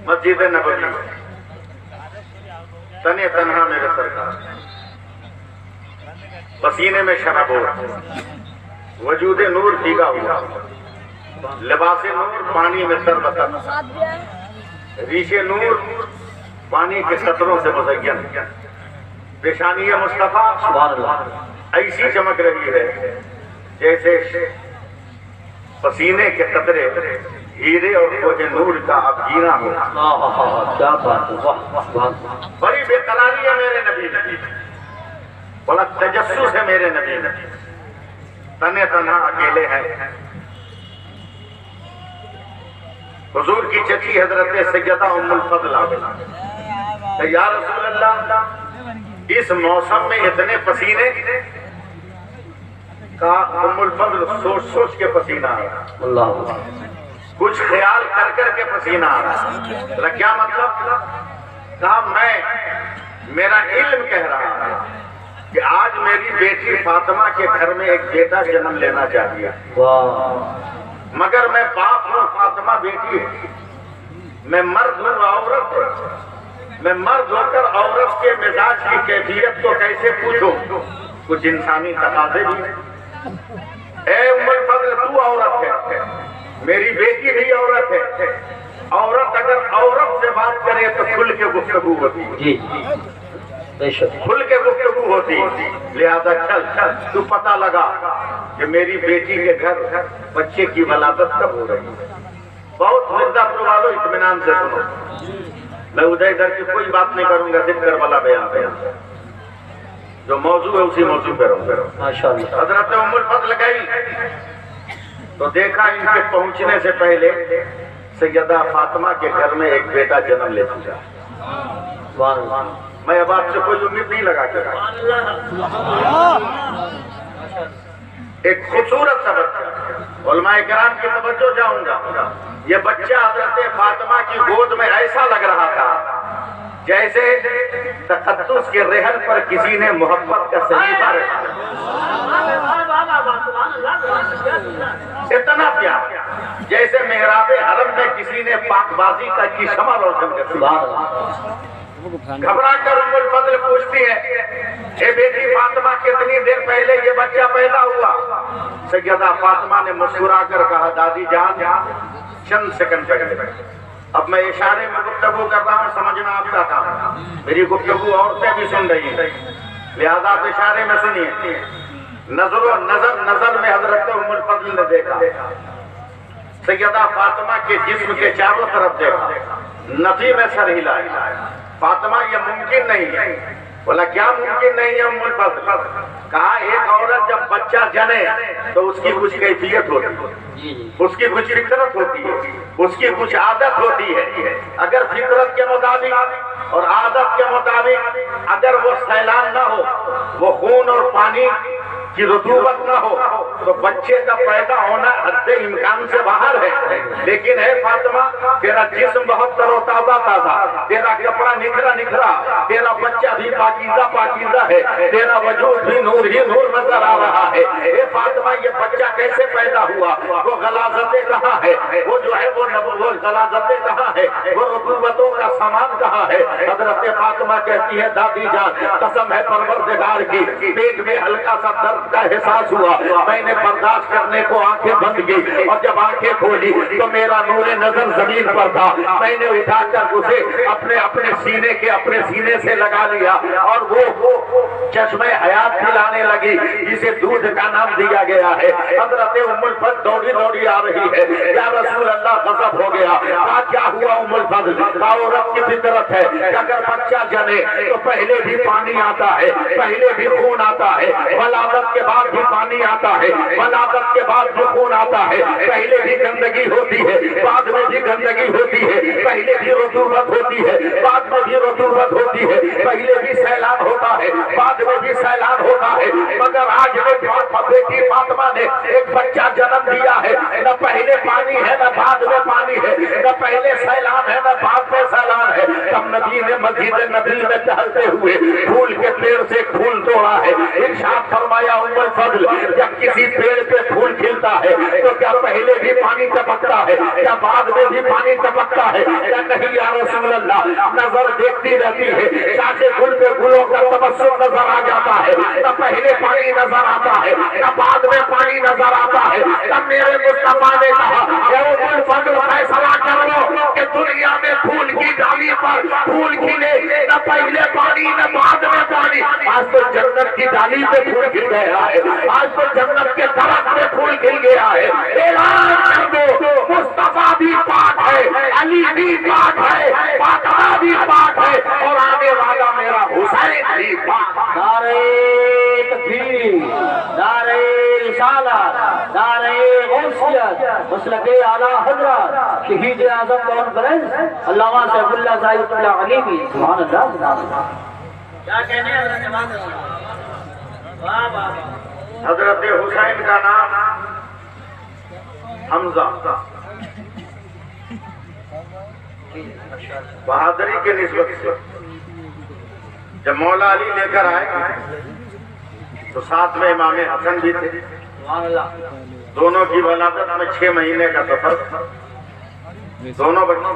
مسجد نبوی تنے تنہا میرے سرکار، پسینے میں شرابور، وجود نور بھیگا ہوا، لباس نور پانی میں تربتر، ریش نور پانی کے قطروں سے مزین، پیشانی مصطفیٰ ایسی چمک رہی ہے جیسے پسینے کے قطرے ہیرے اور کوہ نور کا اب جینا ہو۔ بڑی بے قراری ہے میرے نبی میں، بڑا تجسس ہے میرے نبی میں، تنے تنہا اکیلے ہیں۔ حضور کی چچی حضرت سیدہ ام الفضل آگئی، یا رسول اللہ اس موسم میں اتنے پسینے کا؟ ام الفضل سوچ سوچ کے پسینہ آ رہا، کچھ خیال کر کر کے پسینہ آ رہا۔ کیا مطلب؟ کہا میرا علم کہہ رہا ہے کہ آج میری بیٹی فاطمہ کے گھر میں ایک بیٹا جنم لینا چاہیے، مگر میں باپ ہوں، فاطمہ بیٹی ہے، میں مرد ہوں عورت ہے، میں مرد ہو کر عورت کے مزاج کی کیفیت کو کیسے پوچھوں؟ کچھ انسانی تقاضے بھی ہیں۔ اے ام الفضل تو عورت ہے، میری بیٹی بھی عورت ہے، عورت اگر عورت سے بات کرے تو کھل کے گفتگو ہوتی ہے، کھل کے گفتگو ہوتی، لہذا چل تو پتہ لگا کہ میری بیٹی کے گھر بچے کی ولادت کب ہو رہی ہے۔ بہت مرزا پور والوں اطمینان سے سنو، میں ادھر ادھر کی کوئی بات نہیں کروں گا، صرف کربلا بیان جو موضوع ہے اسی موضوع پہ رہوں گا۔ حضرت ام الفضل گئی تو دیکھا ان کے پہنچنے سے پہلے سیدہ فاطمہ کے گھر میں ایک بیٹا جنم لے چکا۔ میں اب آپ سے کوئی امید نہیں لگا کے رہا، ایک خوبصورت سا بچہ، علماء کرام کی توجہ چاہوں گا، یہ بچہ حضرت فاطمہ کی گود میں ایسا لگ رہا تھا جیسے تقدس کے رحل پر کسی نے محبت کا صحیفہ رکھا، اتنا پیار جیسے محراب حرم میں کسی نے پاک بازی کا کی شمع روشن کر دی۔ گھبرا کر ام الفضل پوچھتی ہے، اے بیٹی فاطمہ کتنی دیر پہلے یہ بچہ پیدا ہوا؟ سیدہ فاطمہ نے مسکرا کر کہا، دادی جان چند سیکنڈ پہلے۔ اب میں اشارے میں گفتگو کر رہا ہوں، سمجھنا آپ کا کام، میری گفتگو عورتیں بھی سن رہی ہیں، لہذا آپ اشارے میں سنیے۔ نظر میں حضرت ام الفضل نے دیکھا، سیدہ فاطمہ کے جسم کے چاروں طرف دیکھا، نفی میں سر ہلایا، فاطمہ یہ ممکن نہیں ہے۔ بولا کیا ممکن نہیں ہے ام الفضل؟ کہا ایک عورت جب بچہ جنے تو اس کی کچھ کیفیت ہوتی ہے، اس کی کچھ فطرت ہوتی ہے، اس کی کچھ عادت ہوتی ہے۔ اگر فطرت کے مطابق اور عادت کے مطابق اگر وہ سیلان نہ ہو، وہ خون اور پانی کی رطوبت نہ ہو تو بچے کا پیدا ہونا حد امکان سے باہر ہے۔ لیکن اے فاطمہ تیرا جسم بہت تر و تازہ تیرا کپڑا نکھرا، تیرا بچہ بھی پاکیزہ ہے، تیرا وجود بھی نور ہی نور نظر آ رہا ہے۔ اے فاطمہ یہ بچہ کیسے پیدا ہوا؟ وہ غلاظتیں کہاں ہے؟ وہ جو ہے وہ غلاظتیں کہاں ہے؟ وہ رطوبتوں کا سامان کہاں ہے؟ حضرت فاطمہ کہتی ہے، دادی جان قسم ہے پروردگار کی، پیٹ میں ہلکا سا درد کا احساس ہوا، میں نے برداشت کرنے کو آنکھیں بند کی، اور جب آنکھیں کھولی تو میرا نور نظر زمین پر تھا، میں نے اٹھا کر اسے اپنے سینے سے لگا لیا، اور وہ چشمہ حیات پلانے لگی جسے دودھ کا نام دیا گیا ہے۔ حضرت ام الفضل دوڑی آ رہی ہے، یا رسول اللہ غضب ہو گیا، کیا ہوا ام الفضل؟ عورت کی فطرت ہے اگر بچہ جنے تو پہلے بھی پانی آتا ہے، پہلے بھی خون آتا ہے، ولادت کے بعد بھی پانی آتا ہے، ولادت کے بعد بھی خون آتا ہے، پہلے بھی گندگی ہوتی ہے، بعد میں بھی گندگی ہوتی ہے، پہلے بھی رطوبت ہوتی ہے، بعد میں بھی رطوبت ہوتی ہے، پہلے بھی سیلان ہوتا ہے، بعد میں بھی سیلان ہوتا ہے، مگر آج بیٹی فاطمہ نے ایک بچہ جنم دیا ہے، نہ پہلے پانی ہے نہ بعد میں پانی ہے، نہ پہلے سیلان ہے نہ بعد میں سیلان ہے۔ تب نبی نے مسجد نبی میں ٹہلتے ہوئے پھول کے پیڑ سے ایک پھول توڑا ہے. ارشاد فرمایا ام الفضل جب کسی پیڑ پہ پھول کھلتا ہے تو کیا پہلے بھی پانی ٹپکتا ہے, کیا بعد میں بھی پانی ٹپکتا ہے؟ کیا نہیں یا رسول اللہ. نظر دیکھتی رہتی ہے, چاہے گل پہ گلوں کا تبسم نظر آ جاتا ہے, نہ پہلے پانی نظر آتا ہے نہ بعد میں پانی نظر آتا ہے. تب میرے مصطفیٰ نے کہا کہ ام الفضل فیصلہ کر لو کہ دنیا میں پھول کی ڈالی پر پھول کھلے, نہ پہلے پانی نہ بعد میں پانی. آج تو جنت کی ڈالی پہ پھول کھل گیا ہے, آج تو جنت کے درخت پہ پھول کھل گیا ہے. اعلان کر دو مصطفیٰ بھی پاک ہے, علی بھی پاک ہے, فاطمہ بھی پاک ہے, اور آنے والا میرا حسین بھی پاک. نعرہ تکبیر, نعرہ رسالت, نعرہ غوثیت, مسلک اعلی حضرت شہید اعظم کانفرنس علامہ سیف اللہ صاحب اللہ علی کی. سبحان اللہ, سبحان اللہ. کیا کہنے ہیں واہ واہ. حضرت حسین کا نام حمزہ, بہادری کے نسبت سے جب مولا علی لے کر آئے تو ساتھ میں امام حسن بھی تھے. دونوں کی ولادت میں 6 مہینے کا سفر تھا. دونوں بچوں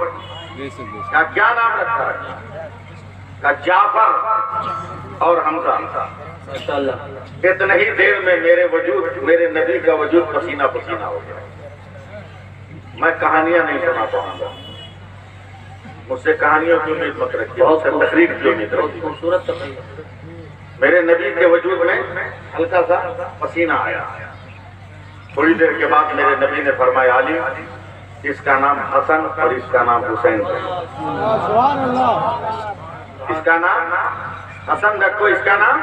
کا کیا نام رکھا ہے؟ کا جعفر اور حمزہ. اتنے ہی دیر میں میرے نبی کا وجود پسینہ پسینہ ہو گیا. میں کہانیاں نہیں سنا پاؤں گا, مجھ سے کہانیوں کی امید مت رکھیے, مجھ سے تقریر کی امید رکھیے. میرے نبی کے وجود میں ہلکا سا پسینہ آیا. تھوڑی دیر کے بعد میرے نبی نے فرمایا علی اس کا نام حسن اور اس کا نام حسین ہے. اس کا نام حسن رکھو, اس کا نام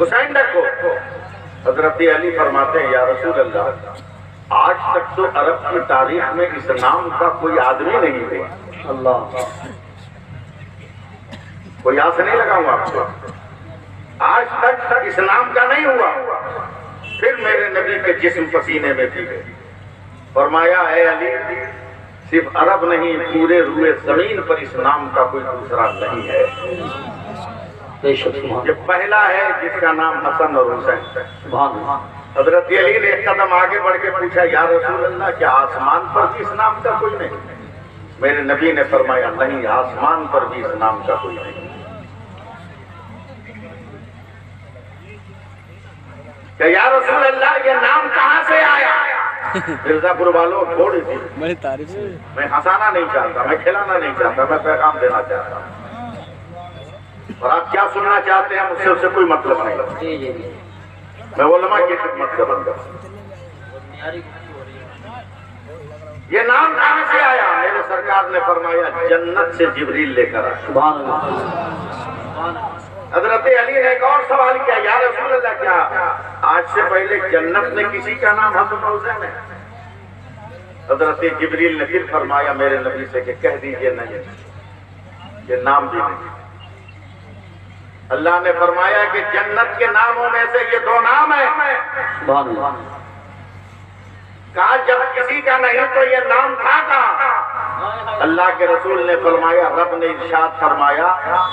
حسین رکھو. حضرت علی فرماتے ہیں یا رسول اللہ آج تک تو عرب کی تاریخ میں اس نام کا کوئی آدمی نہیں ہوا. اللہ, کوئی آس نہیں لگاؤں گا آپ کو, آج تک اس نام کا نہیں ہوا. پھر میرے نبی کے جسم پسینے میں بھی گئے. فرمایا اے علی صرف عرب نہیں پورے روئے زمین پر اس نام کا کوئی دوسرا نہیں ہے. یہ پہلا ہے جس کا نام حسن اور حسین. حضرت علی نے ایک قدم آگے بڑھ کے پوچھا یا رسول اللہ کیا آسمان پر بھی اس نام کا کوئی نہیں؟ میرے نبی نے فرمایا نہیں, آسمان پر بھی اس نام کا کوئی نہیں. کہ یا رسول اللہ یہ نام کہاں سے آیا؟ مرزا پور والوں تھوڑی سی میں ہنسانا نہیں چاہتا, میں کھلانا نہیں چاہتا, میں پیغام دینا چاہتا ہوں. اور آپ کیا سننا چاہتے ہیں مجھ سے اس سے کوئی مطلب نہیں. میں علماء کی خدمت کا بندہ. یہ نام کہاں سے آیا؟ میرے سرکار نے فرمایا جنت سے جبریل لے کر آیا. حضرت علی نے ایک اور سوال کیا یا رسول اللہ کیا آج سے پہلے جنت میں کسی کا نام حسن حسین ہے؟ حضرت جبریل نے پھر فرمایا میرے نبی سے کہ کہہ دیجئے نہیں, یہ نام بھی نہیں. اللہ نے فرمایا کہ جنت کے ناموں میں سے یہ 2 نام ہیں. کہا جب کسی کا نہیں تو یہ نام تھا کہاں؟ اللہ کے رسول نے فرمایا رب نے ارشاد فرمایا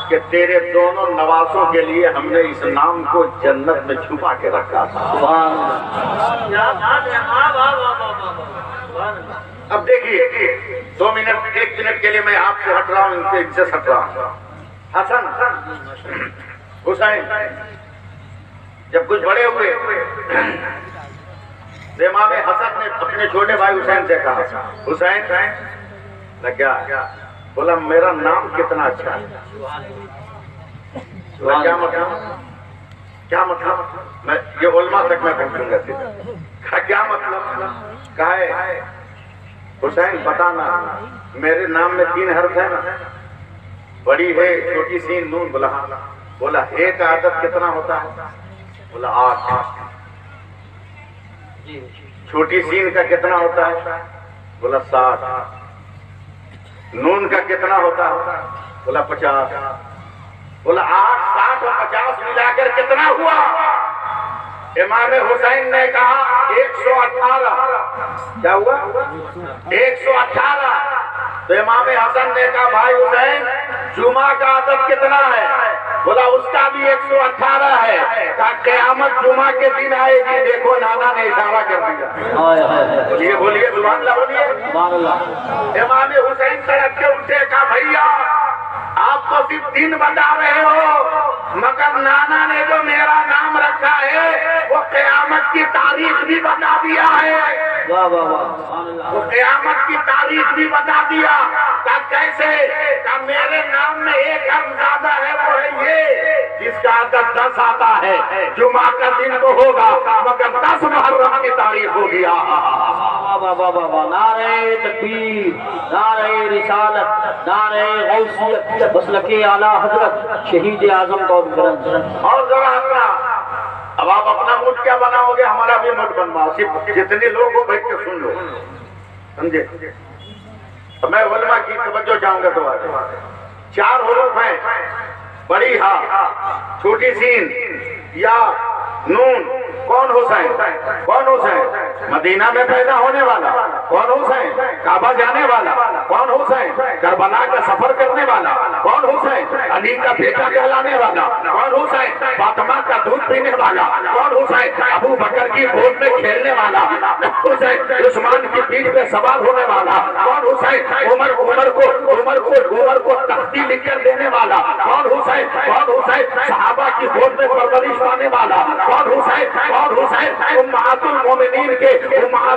کہ تیرے دونوں نواسوں کے لیے ہم نے اس نام کو جنت میں چھپا کے رکھا تھا. اب دیکھیے 2 منٹ 1 منٹ کے لیے میں آپ سے ہٹ رہا ہوں, ان سے ہٹ رہا ہوں. حسن حسین جب کچھ بڑے ہوئے امام حسن نے اپنے چھوٹے بھائی حسین سے کہا حسین نہ کیا بولا میرا نام کتنا اچھا ہے. کیا مطلب میں یہ علماء تک میں پہنچوں گا. کیا مطلب کہا ہے حسین بتانا میرے نام میں 3 حرف ہے نا, بڑی ہے چھوٹی سین نون. بولا ایک عدد کتنا ہوتا ہے؟ بولا 8. چھوٹی سین کا کتنا ہوتا ہے؟ بولا 60. نون کا کتنا ہوتا ہے؟ بولا 50. بولا 8, 60 اور 50 ملا کر کتنا ہوا؟ امام حسین نے کہا 118. کیا ہوا؟ 118. تو امام حسن نے کہا بھائی حسین جمعہ کا عدد کتنا ہے؟ بولا اس کا بھی 118 ہے. کہا قیامت جمعہ کے دن آئے گی. دیکھو نانا نے اشارہ کر دیا. بولیے بولیے سبحان اللہ بولیے سبحان اللہ. امام حسین سڑک کے اٹھے. کہا بھیا آپ تو صرف دن بتا رہے ہو مگر نانا نے جو میرا نام رکھا ہے وہ قیامت کی تاریخ بھی بتا دیا ہے. واہ واہ واہ. وہ قیامت کی تاریخ بھی بتا دیا. کہا کیسے؟ کہا میرے نام میں ایک حرف زیادہ ہے وہ ہے یہ جس کا عدد 10 آتا ہے. جمعہ کا دن تو ہوگا مگر 10 محرم کی تاریخ ہو گیا. نعرہ تکبیر، نعرہ رسالت، نعرہ غوثیت، مسلک اعلیٰ حضرت شہید اعظم قوم گرنج. اور ذرا اپنا اب آپ اپنا موڈ کیا بناؤ گے ہمارا بھی موڈ بنواؤ. صرف جتنے لوگ ہو بیٹھ کے سن لو سمجھے. میں علماء کی توجہ چاہوں گا. تو 4 حروف ہیں بڑی ہاں چھوٹی سین یا نون. کون حسین؟ کون حسین؟ مدینہ میں پیدا ہونے والا. کون حسین؟ کعبہ جانے والا. کون حسین؟ کربلا کا سفر کرنے والا. کون حسین؟ علی کا بیٹا کہلانے والا. کون حسین؟ فاطمہ کا دودھ پینے والا. کون حسین؟ ابو بکر کی گود میں کھیلنے والا. حسین عثمان کی پیٹھ پہ سوار ہونے والا. کون حسین؟ عمر کو تختی لکھ کر دینے والا. کون حسین؟ کون حسین؟ صحابہ کی گود میں پرورش پانے والا. کون حسین؟ اور حسین امہات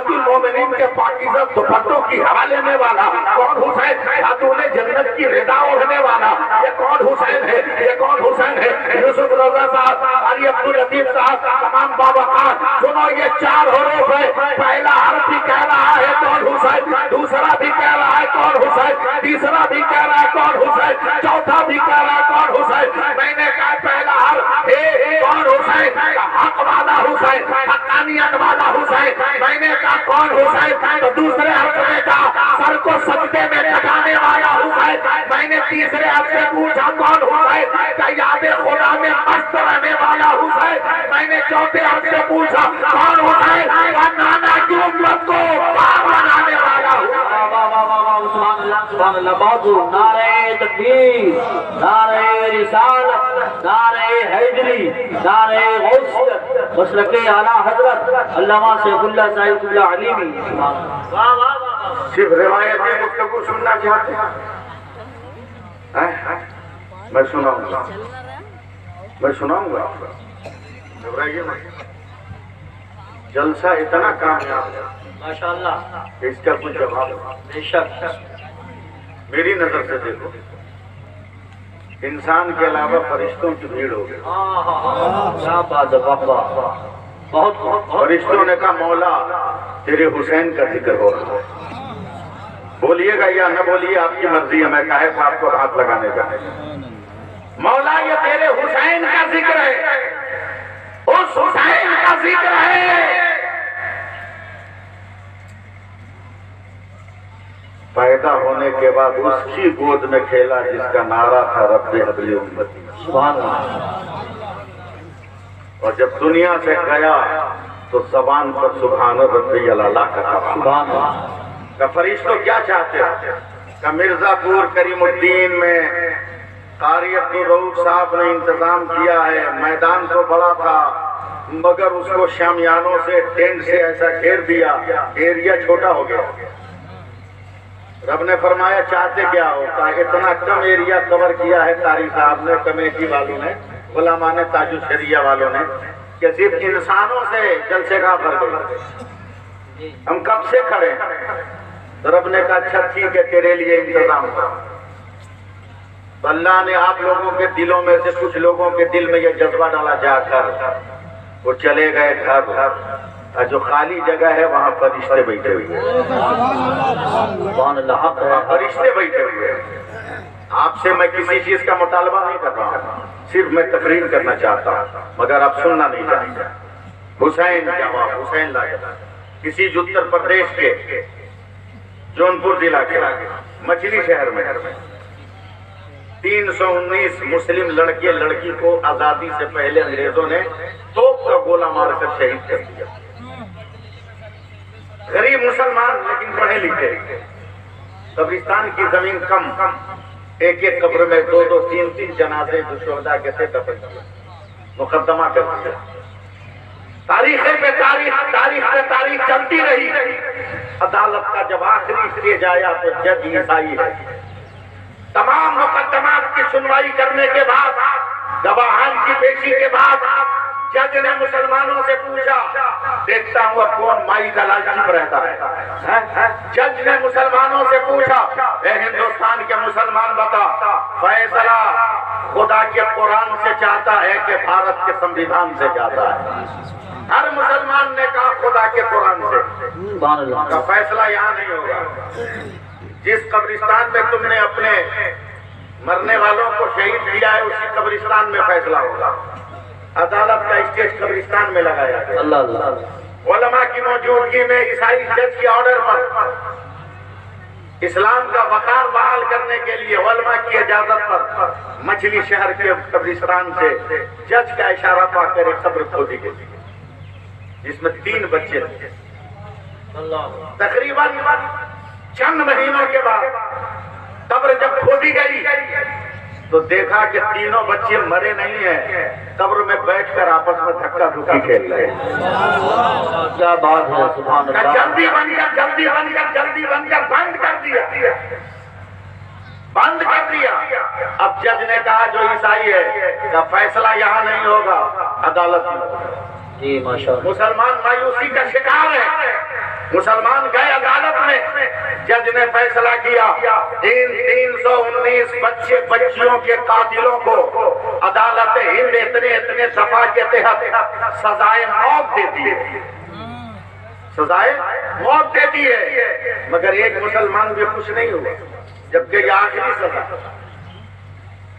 المومنین کے پاکیزہ دوپٹوں کی ہوا لینے والا. کون حسین؟ خاتون جنت کی رضا اوڑھنے والا. یہ کون حسین ہے؟ یہ کون حسین ہے؟ یوسف رضا صاحب، علی عبداللطیف صاحب، تمام بابا خان سنو. یہ 4 حروف ہے. پہلا حرف بھی کہہ رہا ہے کون حسین، دوسرا بھی کہہ رہا ہے کون حسین، تیسرا بھی کہہ رہا ہے کون حسین، چوتھا بھی کہہ رہا ہے کون حسین. میں نے کہا پہلا حرف کون حسین؟ حق والا حسین، حقانیت والا حسین. میں نے کہا کون حسین؟ تو دوسرے حرف میں کہا سر کو سجدے میں ٹکانے والا حسین. میں نے تیسرے حرف سے پوچھا کون حسین؟ کہ یاد خدا میں مست رہنے والا حسین. میں نے چوتھے حرف سے پوچھا کون حسین؟ نانا کی امت کو پاک بنانے والا حسین. سبحان اللہ. بہت نعرہ تکبیر، نعرہ رسالت، نعرہ حیدری، نعرہ غوثیت، مسلک اعلیٰ حضرت علامہ سیف اللہ صاحب اللہ علیمی. صرف روایتی گفتگو سننا چاہتے ہیں؟ میں سناؤں گا. گھبرائیے مت. جلسہ اتنا کامیاب ہے ماشاءاللہ اس کا کچھ جواب ہے. بے شک. میری نظر سے دیکھو انسان کے علاوہ فرشتوں کی بھیڑ ہو گئی. کیا بات ہے. بہت فرشتوں نے کہا مولا تیرے حسین کا ذکر ہو رہا ہے. بولیے گا یا نہ بولیے آپ کی مرضی ہے. میں کہے صاحب کو ہاتھ لگانے کا. مولا یہ تیرے حسین کا ذکر ہے، اس حسین کا ذکر ہے. پیدا ہونے کے بعد اس کی گود میں کھیلا جس کا نعرہ تھا رب حبلی امتی. سبحان اللہ. اور جب دنیا سے گیا تو زبان پر سبحان ربی اللہ کا کہا. سبحان اللہ. کہ فرشتوں کیا چاہتے ہیں؟ کہ مرزا پور کریم الدین میں قاری عبدالرؤوف صاحب نے انتظام کیا ہے. میدان تو بڑا تھا مگر اس کو شامیانوں سے ٹینٹ سے ایسا گھیر دیا ایریا چھوٹا ہو گیا. رب نے فرمایا چاہتے کیا ہو؟ اتنا کم ایریا کور کیا ہے قاری صاحب نے، کمیٹی والوں نے، علماء نے، تاج الشریعہ والوں نے کہ صرف انسانوں سے جلسے کا بھر گئے. ہم کب سے کھڑے ہیں؟ رب نے کہا اچھا ٹھیک ہے تیرے لیے انتظام کرو. اللہ نے آپ لوگوں کے دلوں میں سے کچھ لوگوں کے دل میں یہ جذبہ ڈالا جا کر وہ چلے گئے گھر. جو خالی جگہ ہے وہاں فرشتے بیٹھے ہوئے ہیں. سبحان اللہ. فرشتے بیٹھے ہوئے ہیں. آپ سے میں کسی چیز کا مطالبہ نہیں کر رہا ہوں، صرف میں تقریر کرنا چاہتا ہوں مگر آپ سننا نہیں چاہتے. حسین جواب حسین لایا کسی اتر پردیش کے جونپور ضلع کے مچھلی شہر میں 319 مسلم لڑکے لڑکی کو آزادی سے پہلے انگریزوں نے توپ کا گولہ مار کر شہید کر دیا. غریب مسلمان لیکن پڑھے لکھے قبرستان کی زمین کم، ایک ایک قبر میں 2-2 3-3 جنازے جو شہداء کے تھے دفن کیے، مقدمہ کر دیا۔ تاریخ پہ تاریخ چلتی رہی۔ عدالت کا جب آخری اسٹیج آیا تو جج عیسائی ہے۔ تمام مقدمات کی سنوائی کرنے کے بعد، گواہان کی پیشی کے بعد، جج نے مسلمانوں سے پوچھا، دیکھتا ہوں اب کون مائی کا لالچی رہتا ہے۔ جج نے مسلمانوں سے پوچھا، اے ہندوستان کے مسلمان بتا، فیصلہ خدا کے قرآن سے چاہتا ہے کہ بھارت کے سمویدھان سے چاہتا ہے؟ ہر مسلمان نے کہا خدا کے قرآن سے۔ کا فیصلہ یہاں نہیں ہوگا، جس قبرستان میں تم نے اپنے مرنے والوں کو شہید کیا ہے اسی قبرستان میں فیصلہ ہوگا۔ عدالت کا اسٹیج قبرستان میں لگایا گیا۔ علماء کی موجودگی میں عیسائی جج کے آرڈر پر اسلام کا وقار بحال کرنے کے لیے علماء کی اجازت پر مچھلی شہر کے قبرستان سے جج کا اشارہ پا کر ایک قبر کھودی گئی جس میں 3 بچے تھے۔ تقریباً چند مہینوں کے بعد قبر جب کھودی گئی تو دیکھا کہ تینوں بچے مرے نہیں ہیں، قبر میں بیٹھ کر آپس میں دھکا دھکی کھیل رہے ہیں۔ کیا بات ہے، سبحان اللہ۔ جلدی بن کر بند کر دیا۔ اب جج نے کہا جو عیسائی ہے کا فیصلہ یہاں نہیں ہوگا، عدالت میں ہوگا۔ جی ماشاءاللہ۔ مسلمان مایوسی کا شکار ہے۔ مسلمان گئے عدالت میں، جج نے فیصلہ کیا 319 بچے بچیوں کے قاتلوں کو عدالت ہند اتنے صفحہ کے تحت سزائے موت دیتی ہے، سزائے موت دیتی ہے، مگر ایک مسلمان بھی خوش نہیں ہوا، جبکہ یہ آخری سزا۔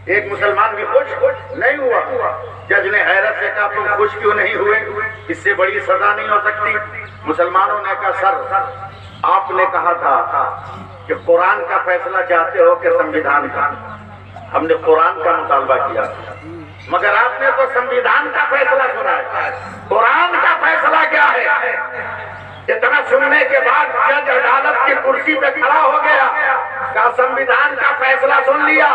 ایک مسلمان بھی خوش نہیں ہوا۔ جج نے حیرت سے کہا تم خوش کیوں نہیں ہوئے؟ اس سے بڑی سزا نہیں ہو سکتی۔ مسلمانوں نے کہا سر آپ نے کہا تھا کہ قرآن کا فیصلہ چاہتے ہو کہ سمویدھان کا؟ ہم نے قرآن کا مطالبہ کیا، مگر آپ نے تو سمویدھان کا فیصلہ سنا ہے، قرآن کا فیصلہ کیا ہے؟ اتنا سننے کے بعد جج عدالت کی کرسی پہ کھڑا ہو گیا، کہا سمویدھان کا فیصلہ سن لیا،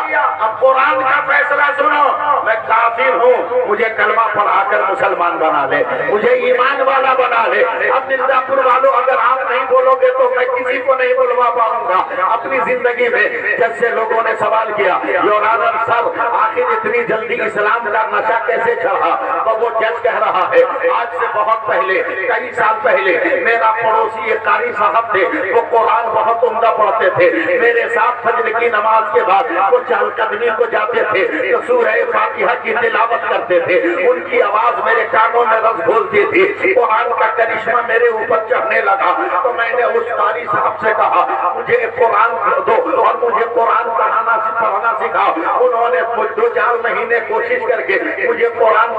اب قرآن کا فیصلہ سنو۔ میں کافر ہوں، مجھے کلمہ پڑھا کر مسلمان بنا لے، مجھے ایمان والا بنا لے۔ اب مرزا پور والوں اگر آپ نہیں بولو گے تو میں کسی کو نہیں بلوا پاؤں گا۔ اپنی زندگی میں جج سے لوگوں نے سوال کیا، یور آنر سر آخر اتنی جلدی اسلام کا نشہ کیسے چڑھا؟ تو وہ جج کہہ رہا ہے آج سے بہت پہلے، کئی سال پہلے میرا پڑوسی ایک قاری صاحب تھے، وہ قرآن بہت عمدہ پڑھتے تھے، میرے ساتھ فجر کی نماز کے بعد وہ چہل قدمی کو جاتے تھے تو سورہ فاتحہ کی تلاوت کرتے تھے، ان کی آواز میرے کانوں میں رس گھولتی تھی، قرآن کا کرشمہ میرے اوپر چڑھنے لگا۔ تو میں نے اس قاری صاحب سے کہا مجھے قرآن دو اور مجھے قرآن پڑھنا سکھاؤ۔ انہوں نے 2-4 مہینے کوشش کر کے مجھے قرآن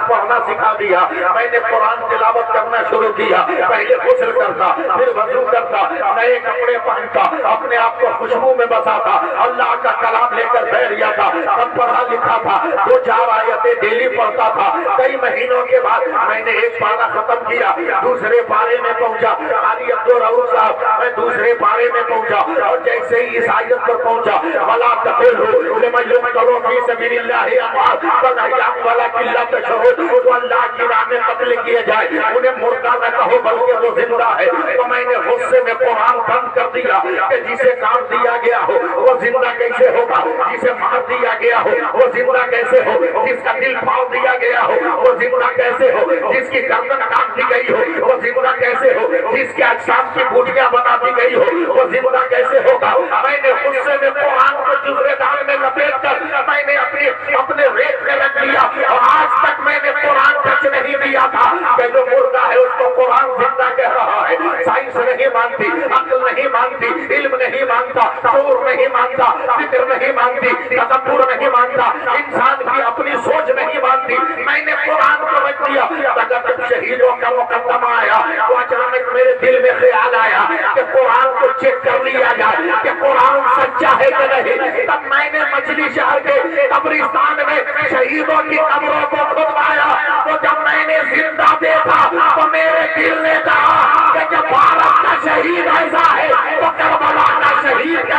پڑھنا سکھا دیا۔ میں نے قرآن تلاوت کرنا شروع کیا، پہلے غسل کرتا، پھر وضو کرتا، نئے کپڑے پہنتا، اپنے آپ کو خوشبو میں بساتا، اللہ کا کلام لے کر بیٹھ جاتا، سب پڑھا لکھا تھا، 2-4 آیتیں ڈیلی پڑھتا تھا۔ کئی مہینوں کے بعد میں نے ایک پارہ ختم کیا، دوسرے پارے میں پہنچا، قاری عبدالرؤف صاحب میں دوسرے پارے میں پہنچا، اور جیسے ہی اس آیت پر پہنچا وَلَا تَقُولُوا لِمَن يُقْتَلُ فِي سَبِيلِ اللَّهِ أَمْوَاتٌ بَلْ أَحْيَاءٌ وَلَٰكِن لَّا تَشْعُرُونَ۔ تو اللہ کی راہ میں قتل کیے جائے انہیں مردہ نہ کہو بلکہ وہ زندہ ہے۔ تو میں نے غصے میں قرآن بند کر دیا کہ جسے کام دیا گیا ہو وہ زندہ کیسے ہوگا، جسے مار دیا گیا ہو وہ زندہ کیسے ہو، جس کا دل پھاڑ دیا گیا ہو وہ زندہ کیسے ہو، جس کی گردن کاٹ دی گئی ہو وہ زندہ کیسے ہو، جس کے اجسام کی بوٹیاں بنا دی گئی ہو وہ زندہ کیسے ہوگا۔ میں نے غصے میں قرآن کو جزرے دار میں لپیٹ کر میں نے اپنے ریت میں رکھ دیا، اور آج تک میں نے قرآن ٹچ نہیں دیا تھا کہ جو مردہ ہے اس کو قرآن زندہ کہہ رہا ہے۔ سائنس نہیں مانتی، عقل نہیں مانتی، علم نہیں مانتا، شعور نہیں مانتا، فکر نہیں مانتی، تدبر نہیں مانتا، انسان کی اپنی سوچ نہیں مانتی۔ میں نے قرآن کو رکھ دیا، اگر جب شہیدوں کا مقدمہ آیا تو اچانک میرے دل میں خیال آیا کہ قرآن کو چیک کر لیا جائے کہ قرآن سچا ہے کہ نہیں۔ تب میں نے مچھلی شہر کے قبرستان میں شہیدوں کی قبروں کو کھدوایا، تو جب میں نے زندہ دیکھا تو میرے دل نے کہا کہ جب بھارت کا شہید ایسا ہے تو کربلا کا شہید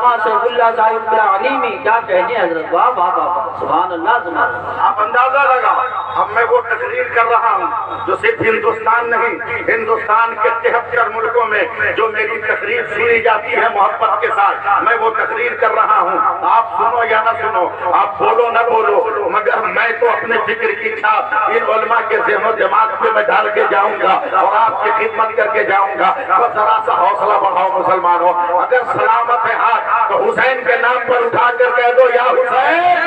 علامہ سیف اللہ صاحب علیمی کیا کہنے ہیں حضرت، واہ واہ واہ، سبحان اللہ سبحان اللہ۔ آپ اندازہ لگا اب میں وہ تقریر کر رہا ہوں جو صرف ہندوستان نہیں، ہندوستان کے 73 ملکوں میں جو میری تقریر سنی جاتی ہے محبت کے ساتھ، میں وہ تقریر کر رہا ہوں۔ آپ سنو یا نہ سنو، آپ بولو نہ بولو، مگر میں تو اپنے فکر کی چھاپ ان علماء کے ذہن و دماغ پہ میں ڈال کے جاؤں گا اور آپ کی خدمت کر کے جاؤں گا۔ بس ذرا سا حوصلہ بڑھاؤ مسلمانوں، اگر سلامت ہے ہاتھ تو حسین کے نام پر اٹھا کر کہہ دو یا حسین،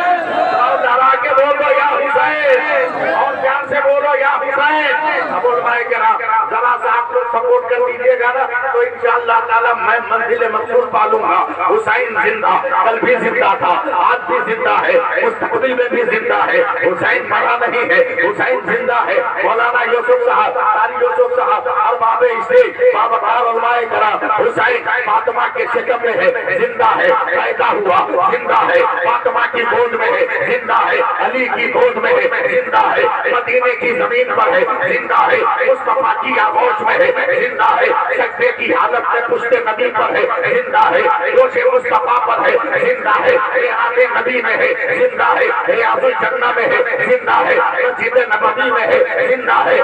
اور ڈرا کے بول دو یا حسین، اور پیار سے بولو یا حسین۔ اب علماء کرام ذرا سا آپ لوگ سپورٹ کر دیجیے گا نا تو انشاءاللہ تعالی میں منزل مقصود پالوں گا۔ حسین زندہ، کل بھی زندہ تھا، آج بھی زندہ ہے، مستقبل میں بھی زندہ ہے۔ حسین مرا نہیں ہے، حسین زندہ ہے۔ مولانا یوسف صاحب، قاری یوسف صاحب، ارباب اسٹیج، باوقار علماء کرام، حسین فاطمہ کے شکم میں ہے، زندہ ہے، پیدا ہوا، زندہ ہے، فاطمہ کی گود میں ہے، زندہ ہے، علی کی گود میں ہے، زندہ ہے، مدینے کی زمین پر ہے، زندہ ہے، مصطفیٰ کی آغوش میں ہے، زندہ ہے، سجدے کی حالت میں پشت نبی پر ہے، زندہ ہے، روش مصطفیٰ پر ہے، زندہ ہے، ریاض نبی میں ہے، زندہ ہے، ریاض الجنہ میں ہے، زندہ ہے، مسجد نبوی میں ہے، زندہ ہے،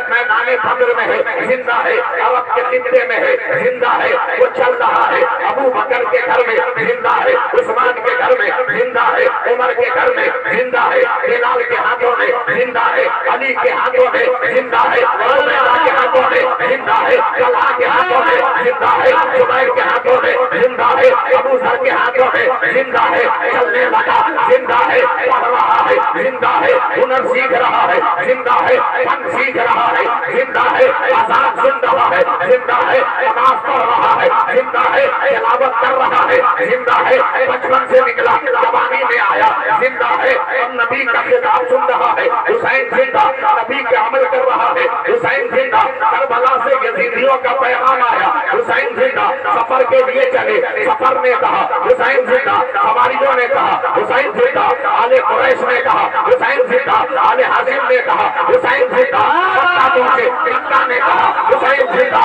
میدان بدر میں ہے، زندہ ہے، عرب کے خطے میں ہے، زندہ ہے، وہ چل رہا ہے، ابو بکر کے گھر میں زندہ ہے، عثمان کے گھر میں زندہ ہے، عمر کے گھر میں زندہ ہے، بلال کے ہاتھوں میں زندہ ہے، علی کے ہاتھوں میں زندہ ہے، عبیدہ کے ہاتھوں میں زندہ ہے، طلحہ کے ہاتھوں میں زندہ ہے، زبیر کے ہاتھوں میں زندہ ہے، ابو ذر کے ہاتھوں میں زندہ ہے، چلنے لگا زندہ ہے، پڑھ رہا ہے زندہ ہے، ہنر سیکھ رہا ہے زندہ ہے، فن سیکھ رہا ہے زندہ ہے، آزاد سن رہا ہے زندہ ہے، نماز پڑھ رہا ہے زندہ ہے، تلاوت کر رہا ہے زندہ ہے، بچپن سے نکلا جوانی میں آیا زندہ ہے، اب نبی کا خطاب سن رہا ہے، حسین زندہ، نبی کا عمل کر رہا ہے حسین زندہ، کربلا سے یزیدیوں کا پیغام آیا حسین زندہ، سفر کے لیے چلے، سفر نے کہا حسین زندہ، حواریوں نے کہا حسین زندہ، آل قریش نے کہا حسین زندہ، آل ہاشم نے کہا حسین زندہ، مکہ پہنچے، مکہ نے کہا حسین زندہ۔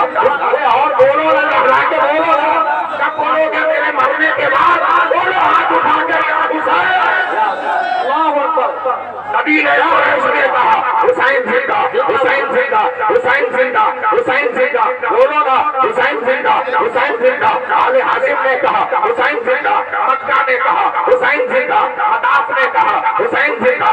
اور بولو نا، گھبرا کے بولو نا، کب بولو گے میرے مرنے کے بعد؟ بولو ہاتھ اٹھا کر یا حسین، اللہ اکبر۔ نبی نے کہا حسین زندہ، حسین زندہ، حسین زندہ، حسین زندہ، بولو نا حسین زندہ، حسین زندہ۔ آل ہاشم نے کہا حسین زندہ، مکہ نے کہا حسین زندہ، عطاف نے کہا حسین زندہ،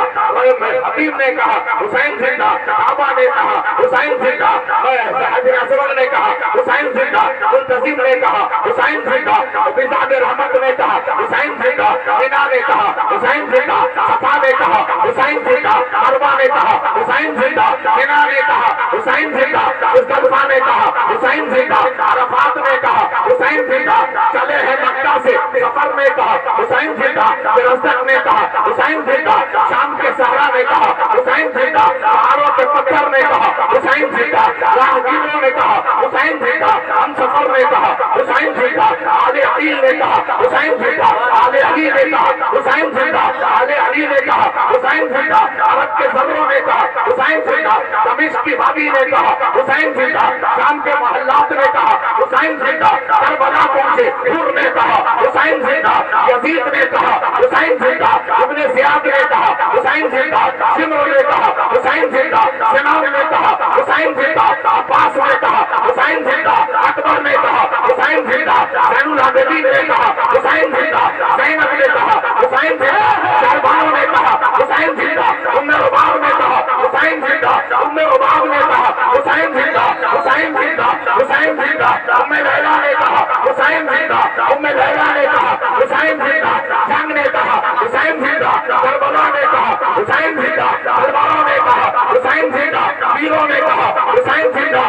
حبیب نے کہا حسین زندہ، کعبہ نے کہا حسین زندہ، حجر اسود نے کہا حسین زندہ، منتظم نے کہا حسین زندہ، بزاد رحمت نے کہا حسین زندہ، مینا نے کہا حسین زندہ، صفا نے کہا حسین زندہ، مروا نے کہا حسین زندہ، مینا نے کہا حسین زندہ، مصطفیٰ نے کہا حسین زندہ، عرفات نے کہا حسین زندہ، چلے ہیں مکہ سے سفر نے کہا حسین زندہ، رزق نے کہا حسین زندہ، شام کے صحرا نے کہا حسین زندہ، پہاڑوں کے پتھر نے کہا حسین زندہ، راہگیروں نے کہا حسین زندہ، ہم سفر نے کہا حسین زندہ، آل عقیل نے کہا حسین زندہ، آل علی نے کہا حسین زندہ، آل علی نے کہا حسین زندہ، عرب کے ذروں نے کہا حسین زندہ، دمشق کی وادی نے کہا حسین زندہ، شام کے محلات نے کہا حسین زندہ، کربلا پہنچے حور نے کہا حسین زندہ، یزید نے کہا حسین زندہ، ابن زیاد نے کہا حسین زندہ، شمر نے کہا حسین زندہ، سنان نے کہا حسین زندہ، عباس نے کہا حسین زندہ، اکبر نے کہا حسین زندہ، زین العابدین نے کہا حسین زندہ، زینب نے کہا حسین زندہ، شہبانو نے کہا حسین زندہ، ام رباب نے کہا حسین زندہ، ام رباب نے کہا حسین زندہ، حسین زندہ، حسین زندہ، ام لیلا نے کہا حسین زندہ، ام لیلا نے کہا حسین زندہ، جنگ نے کہا حسین زندہ، کربلا نے کہا حسین زندہ، درباروں نے کہا حسین زندہ، پیروں نے کہا حسین زندہ،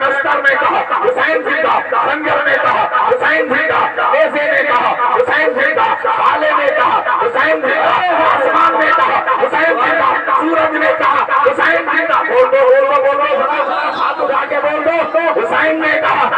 مستر نے کہا حسین زندہ، سنگر نے کہا حسین زندہ، نیزے نے کہا حسین زندہ، آلے نے کہا حسین زندہ، آسمان نے کہا حسین زندہ، سورج نے کہا حسین زندہ، بول دو بول دو بول دو، ہاتھ اٹھا کے بول دو، حسین نے کہا،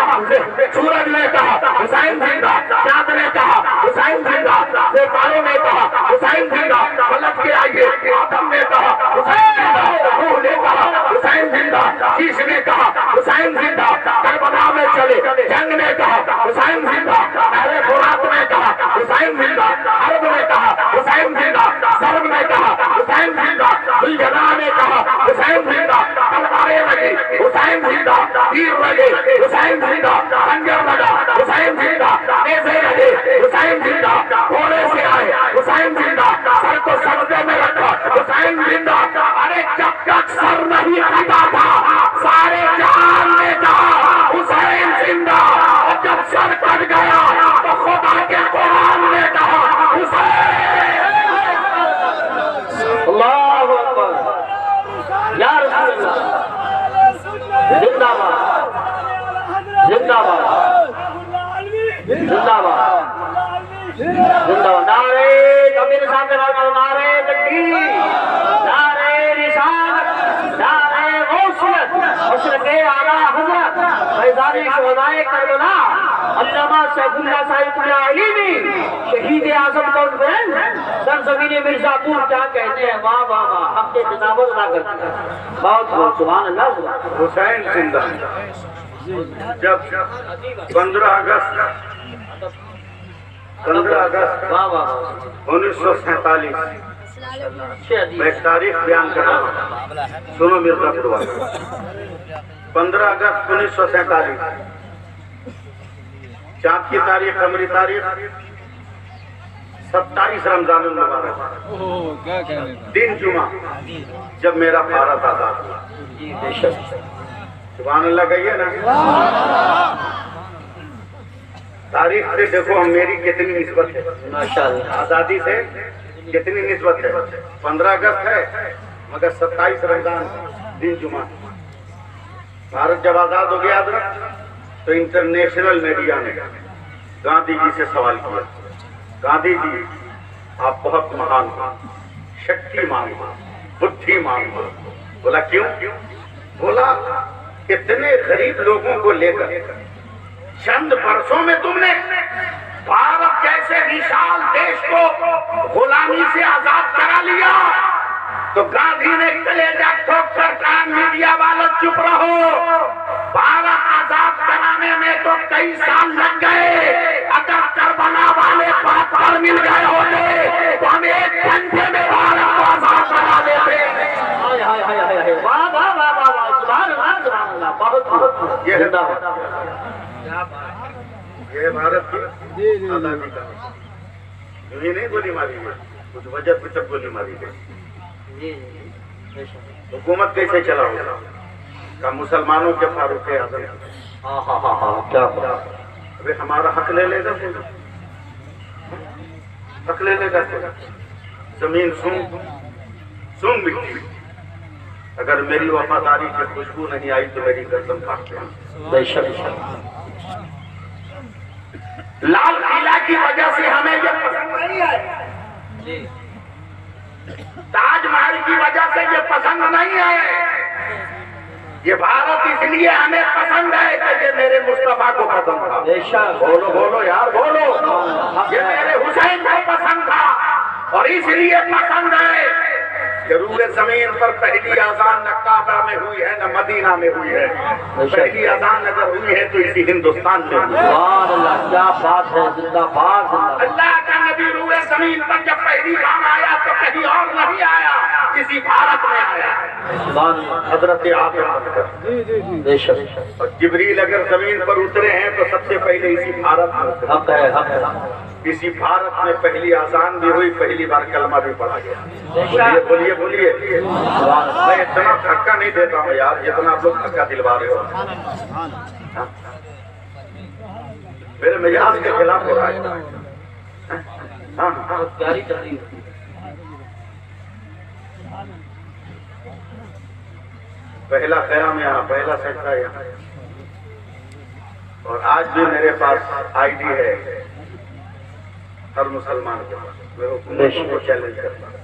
سورج نے کہا حسین زندہ، چاند نے کہا حسین زندہ، ستاروں نے کہا حسین زندہ، فلک کے آگے آدم نے کہا حسین زندہ، روح نے کہا حسین زندہ، شیش نے کہا حسین زندہ، کربلا میں چلے جنگ نے کہا حسین زندہ، اہل فرات نے کہا حسین زندہ، عرب نے کہا حسین زندہ، سرب نے کہا حسین زندہ، الجنا نے کہا حسین زندہ، تلواریں لگی حسین زندہ، تیر لگے حسین زندہ، خنجر لگا حسین زندہ، نیزے لگے حسین زندہ، گھوڑے سے آئے حسین زندہ، سر کو سجدے میں رکھا حسین زندہ، ارے جب تک سر نہیں کٹا تھا سارے جہان نے کہا حسین زندہ، اور جب سر کٹ گیا تو خدا کے قرآن نے کہا حسین۔ اللہ اکبر، یا رسول اللہ، زندہ باد زندہ باد زندہ باد زندہ باد، نعرہ کبیر صاحب کے بعد نعرہ تکبیر، نعرہ رسالت، نعرہ غوثیت، مشرق اعلیٰ حضرت فیضان شہدائے کربلا علامہ سیف اللہ صاحب اللہ علیمی شہید اعظم کانفرنس سرزمین مرزا پور، کیا کہتے ہیں، واہ واہ واہ، ہم کے خطابت ادا کرتے ہیں، بہت بہت سبحان اللہ سبحان اللہ۔ حسین زندہ جب 15 اگست واہ واہ 1947 میں ایک تاریخ بیان کر رہا ہوں، سنو مرزا پور والے، 15 اگست 1947 چاند کی تاریخ، قمری تاریخ 27 رمضان المبارک، دن جمعہ، جب میرا بھارت آزاد ہوا۔ سبحان اللہ کہیے نا۔ تاریخ سے دیکھو ہم میری کتنی نسبت ہے، آزادی سے کتنی نسبت ہے۔ 15 اگست ہے مگر 27 رمضان دن جمعہ۔ بھارت جب آزاد ہو گیا تو انٹرنیشنل میڈیا نے گاندھی جی سے سوال کیا، گاندھی جی آپ بہت مہان ہیں، شکتی مان ہیں، بدھی مان ہیں۔ بولا کیوں؟ بولا اتنے غریب لوگوں کو لے کر چند برسوں میں تم نے بھارت جیسے وشال دیش کو غلامی سے آزاد کرا لیا، تو گاندھی نے کلیجہ ٹھوک کر کہا میڈیا والوں چپ رہو، بھارت آزاد کرانے میں تو کئی سال لگ گئے، اگر کربلا والے بات پر مل گئے ہوتے تو ہم 1 گھنٹے میں بھارت کو آزاد کرا دیتے۔ واہ واہ واہ واہ، سبحان اللہ سبحان اللہ، بہت بہت یہ زندہ باد۔ یہ بھارت کی آزادی کا یوں ہی نہیں گولی ماری گئی، کچھ وجہ پہ سب گولی ماری گئی۔ حکومت کیسے چلا ہوگا؟ کہ مسلمانوں کے فاروق اعظم، کیا ابھی ہمارا حق لے لے گا، حق لے لے گا، زمین سون مٹی، اگر میری وفاداری کی خوشبو نہیں آئی تو میری گردن کاٹتے ہیں۔ بے شک لال قلعہ کی وجہ سے ہمیں یہ پسند نہیں ہے، تاج محل کی وجہ سے یہ پسند نہیں ہے، یہ بھارت اس لیے ہمیں پسند ہے کہ یہ میرے مصطفیٰ کو پسند تھا۔ بے شک، بولو بولو یار بولو، یہ میرے حسین کو پسند تھا اور اس لیے پسند ہے کہ روح زمین پر پہلی اذان نہ کعبہ میں ہوئی ہے نہ مدینہ میں ہوئی ہے، پہلی اذان اگر ہوئی ہے تو اسی ہندوستان میں ہوئی ہے۔ سبحان اللہ، کیا بات ہے، زندہ باد زندہ باد۔ اللہ کا نبی روح زمین پر جب پہلی بار آیا تو کہیں اور نہیں آیا، اسی بھارت میں آیا، سبحان اللہ، حضرت آدم۔ بے شک، اور جبریل اگر زمین پر اترے ہیں تو سب سے پہلے اسی بھارت میں اترے، حق ہے حق ہے۔ اسی بھارت میں پہلی آزان بھی ہوئی، پہلی بار کلمہ بھی پڑھا گیا۔ بولیے بولیے بولیے، میں اتنا دھکا نہیں دیتا ہوں یار جتنا آپ لوگ دھکا دلوا رہے ہو، میرے مزاج کے خلاف ہو رہا ہے۔ بہت پیاری تقریر۔ پہلا قیام یہاں، پہلا سجدہ یہاں، اور آج بھی میرے پاس آئی ڈی ہے ہر مسلمان کے پاس، میں حکومتوں کو چیلنج کرتا ہوں،